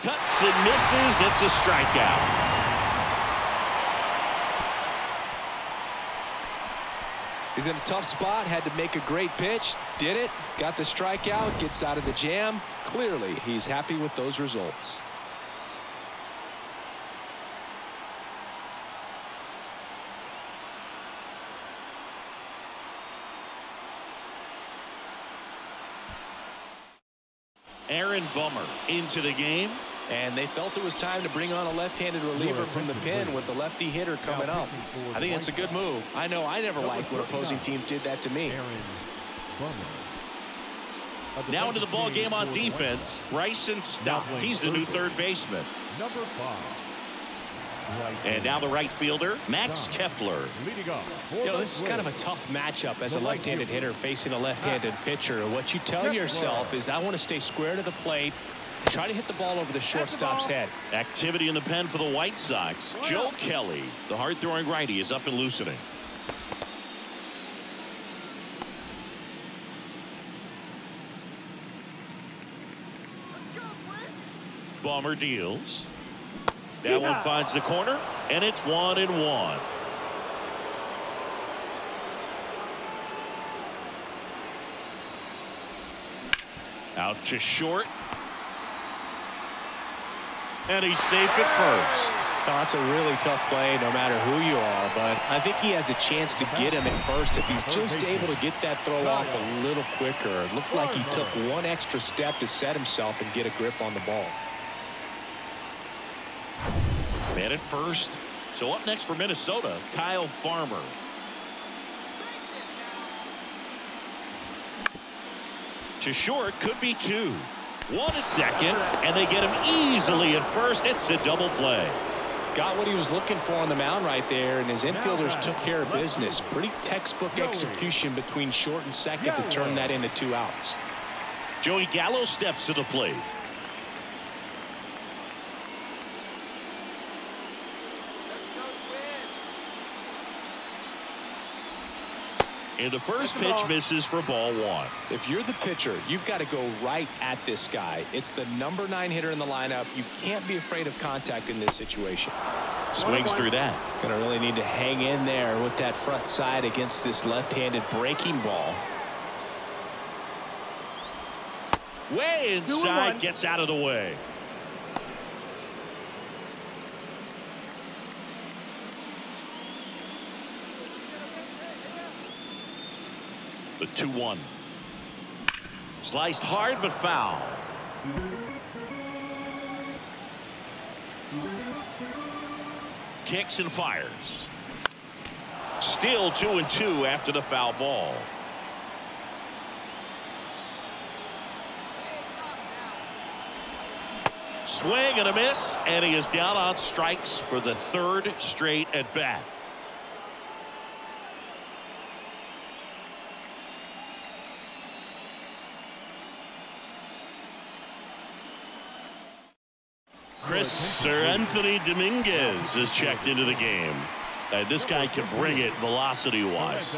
Cuts and misses. It's a strikeout. He's in a tough spot, had to make a great pitch, did it, got the strikeout, gets out of the jam. Clearly, he's happy with those results. Aaron Bummer into the game. And they felt it was time to bring on a left-handed reliever from the pen with the lefty hitter coming up. I think it's a good move. I know I never liked when opposing teams did that to me. Now into the ball game on defense, Bryson Stout. He's the new third baseman. Number 5. And now the right fielder, Max Kepler. Leading off. You know, this is kind of a tough matchup as a left-handed hitter facing a left-handed pitcher. What you tell yourself is, I want to stay square to the plate, try to hit the ball over the shortstop's head. Activity in the pen for the White Sox. Joe Kelly, the hard-throwing righty, is up and loosening. Bomber deals. That one finds the corner, and it's 1-1. Out to short. And he's safe at first. Oh, that's a really tough play no matter who you are, but I think he has a chance to get him at first if he's just able to get that throw off a little quicker. It looked like he took one extra step to set himself and get a grip on the ball. Man at first. So up next for Minnesota, Kyle Farmer. To short, could be two. One at second, and they get him easily at first. It's a double play. Got what he was looking for on the mound right there, and his infielders took care of business. Pretty textbook execution between short and second to turn that into 2 outs. Joey Gallo steps to the plate. And the first pitch misses for ball 1. If you're the pitcher, you've got to go right at this guy. It's the number 9 hitter in the lineup. You can't be afraid of contact in this situation. Swings through that. Gonna really need to hang in there with that front side against this left-handed breaking ball. Way inside, gets out of the way. The 2-1. Sliced hard but foul. Kicks and fires. Still 2-2 after the foul ball. Swing and a miss, and he is down on strikes for the 3rd straight at bat. Sir Anthony Dominguez is checked into the game. This guy can bring it velocity-wise.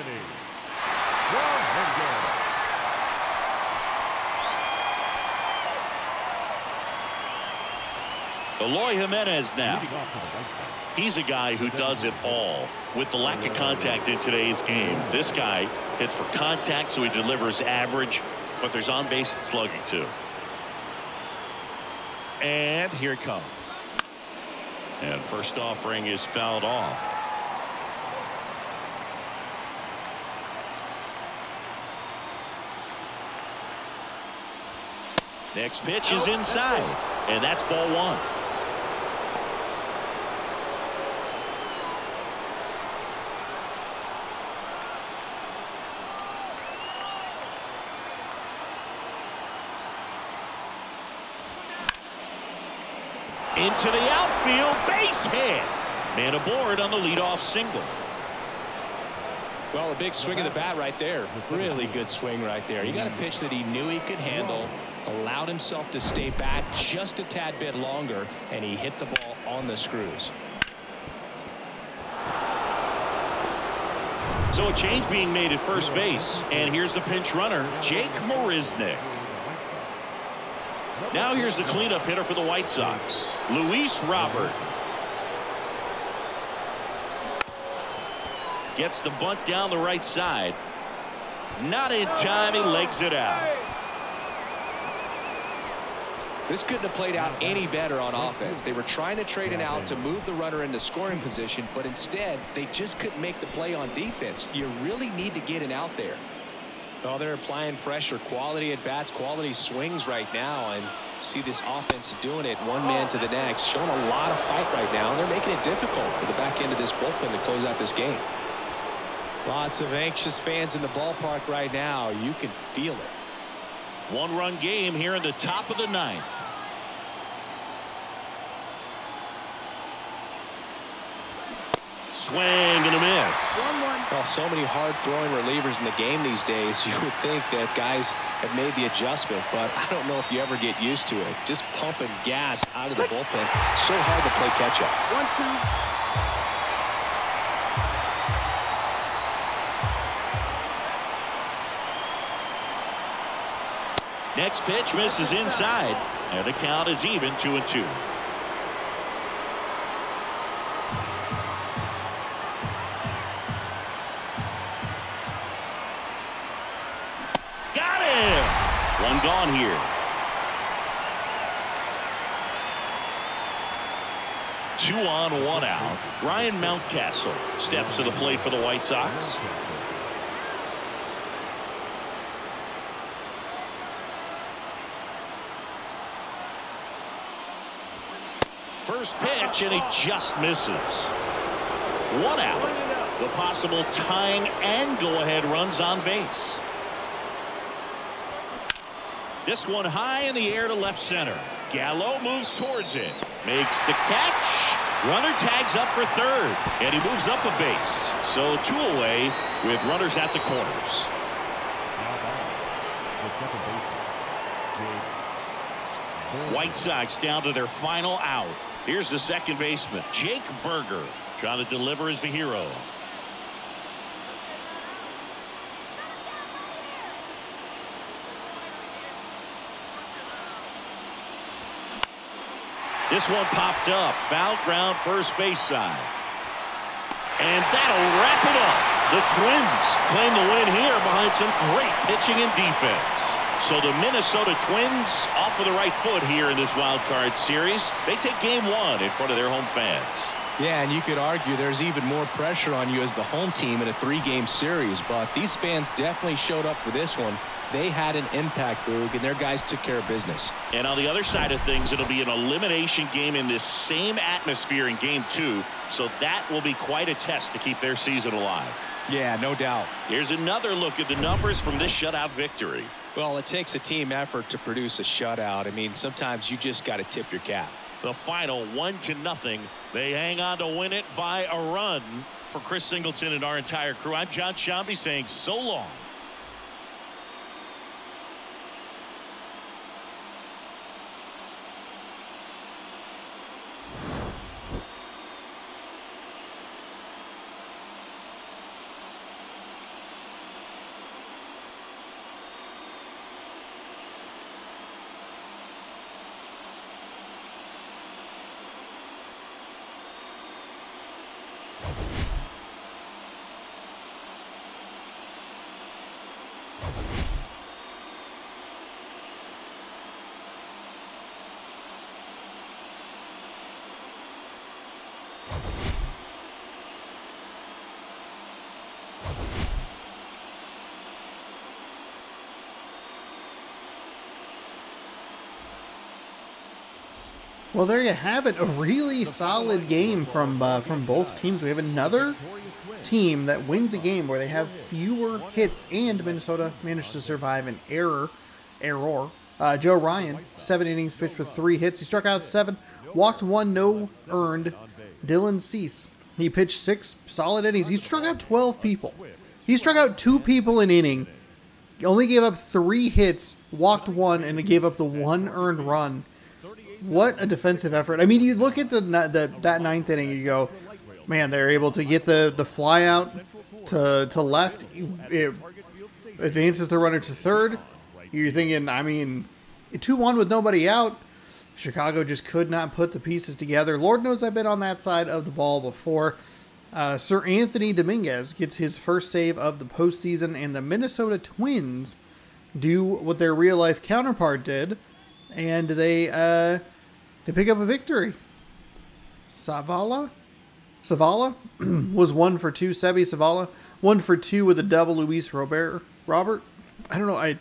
Eloy Jimenez now. He's a guy who does it all. With the lack of contact in today's game, this guy hits for contact, so he delivers average, but there's on-base and slugging too. And here it comes. And first offering is fouled off. Next pitch is inside, and that's ball 1. Into the outfield, base hit. Man aboard on the leadoff single. Well, a big swing of the bat right there. Really good swing right there. He got a pitch that he knew he could handle, allowed himself to stay back just a tad bit longer, and he hit the ball on the screws. So a change being made at first base, and here's the pinch runner, Jake Marisnick. Now here's the cleanup hitter for the White Sox, Luis Robert. Gets the bunt down the right side. Not in time, he legs it out. This couldn't have played out any better on offense. They were trying to trade an out to move the runner into scoring position, but instead they just couldn't make the play on defense. You really need to get an out there. Oh, they're applying pressure, quality at bats, quality swings right now, and see this offense doing it one man to the next, showing a lot of fight right now, and they're making it difficult for the back end of this bullpen to close out this game. Lots of anxious fans in the ballpark right now. You can feel it. 1-run game here in the top of the 9th. swing and a miss. 1-1. Well, so many hard-throwing relievers in the game these days, you would think that guys have made the adjustment, but I don't know if you ever get used to it. Just pumping gas out of the bullpen. So hard to play catch-up. 1-2. Next pitch misses inside, and the count is even 2-2. Got him! One gone here. 2 on, 1 out. Ryan Mountcastle steps to the plate for the White Sox. First pitch, and he just misses. 1 out. The possible tying and go-ahead runs on base. This one high in the air to left center. Gallo moves towards it. Makes the catch. Runner tags up for third, and he moves up a base. So 2 away with runners at the corners. White Sox down to their final out. Here's the second baseman, Jake Berger, trying to deliver as the hero. This one popped up. Foul ground first base side. And that'll wrap it up. The Twins claim the win here behind some great pitching and defense. So the Minnesota Twins off of the right foot here in this wild card series. They take game 1 in front of their home fans. Yeah, and you could argue there's even more pressure on you as the home team in a 3-game series, but these fans definitely showed up for this one. They had an impact, Boog, and their guys took care of business. And on the other side of things, it'll be an elimination game in this same atmosphere in game 2, so that will be quite a test to keep their season alive. Yeah, no doubt. Here's another look at the numbers from this shutout victory. Well, it takes a team effort to produce a shutout. I mean, sometimes you just got to tip your cap. The final 1-0. They hang on to win it by a run. For Chris Singleton and our entire crew, I'm John Shambi saying so long. Well, there you have it. A really solid game from both teams. We have another team that wins a game where they have fewer hits, and Minnesota managed to survive an error. Joe Ryan, 7 innings pitched with 3 hits. He struck out 7, walked 1, no earned. Dylan Cease, he pitched 6 solid innings. He struck out 12 people. He struck out 2 people an inning. He only gave up 3 hits, walked 1, and gave up the 1 earned run. What a defensive effort. I mean, you look at that 9th inning and you go, man, they're able to get the fly out to left. It advances the runner to third. You're thinking, I mean, 2-1 with nobody out. Chicago just could not put the pieces together. Lord knows I've been on that side of the ball before. Sir Anthony Dominguez gets his first save of the postseason, and the Minnesota Twins do what their real-life counterpart did, and they pick up a victory. Zavala was 1 for 2. Sebi Zavala 1 for 2 with a double. Luis Robert. I don't know.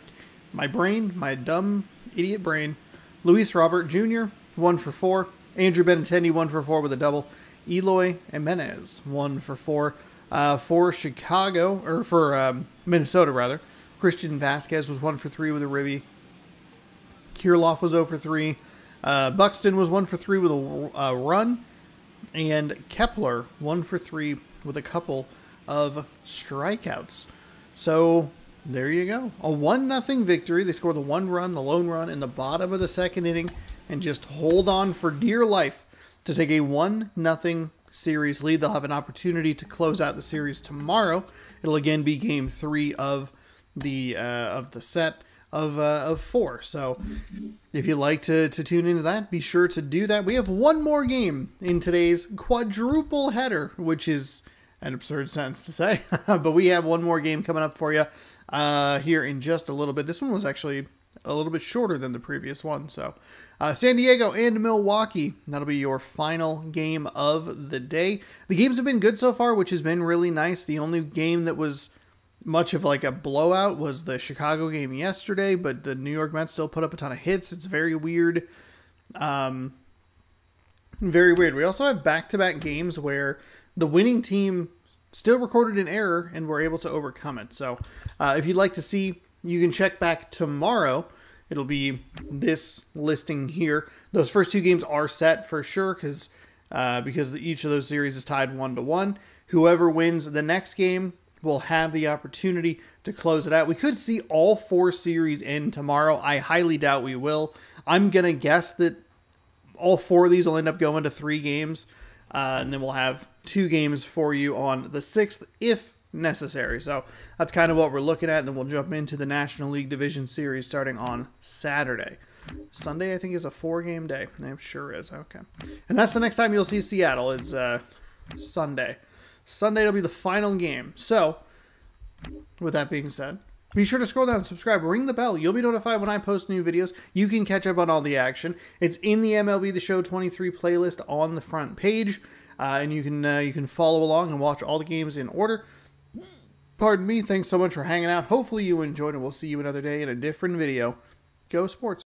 My dumb idiot brain. Luis Robert Jr. 1 for 4. Andrew Benintendi 1 for 4 with a double. Eloy Jimenez 1 for 4. For Chicago, or for Minnesota rather. Christian Vasquez was 1 for 3 with a ribby. Kirilloff was 0 for 3. Buxton was 1 for 3 with a run. And Kepler 1 for 3 with a couple of strikeouts. So there you go. A 1-0 victory. They scored the 1 run, the lone run in the bottom of the second inning, and just hold on for dear life to take a 1-0 series lead. They'll have an opportunity to close out the series tomorrow. It'll again be game 3 of the set of 4. So if you'd like to tune into that, be sure to do that. We have one more game in today's quadruple header, which is an absurd sentence to say, but we have one more game coming up for you here in just a little bit. This one was actually a little bit shorter than the previous one. So San Diego and Milwaukee, that'll be your final game of the day. The games have been good so far, which has been really nice. The only game that was much of like a blowout was the Chicago game yesterday, but the New York Mets still put up a ton of hits. It's very weird. Very weird. We also have back-to-back games where the winning team still recorded an error and were able to overcome it. So if you'd like to see, you can check back tomorrow. It'll be this listing here. Those first 2 games are set for sure because each of those series is tied 1-1. Whoever wins the next game will have the opportunity to close it out. We could see all 4 series end tomorrow. I highly doubt we will. I'm going to guess that all 4 of these will end up going to 3 games. And then we'll have 2 games for you on the 6th if necessary. So that's kind of what we're looking at. And then we'll jump into the National League Division Series starting on Saturday. Sunday, I think, is a 4-game day. It sure is. Okay. And that's the next time you'll see Seattle is Sunday. Sunday will be the final game. So, with that being said, be sure to scroll down, subscribe, ring the bell. You'll be notified when I post new videos. You can catch up on all the action. It's in the MLB The Show 23 playlist on the front page, and you can follow along and watch all the games in order. Pardon me. Thanks so much for hanging out. Hopefully you enjoyed, and we'll see you another day in a different video. Go Sports.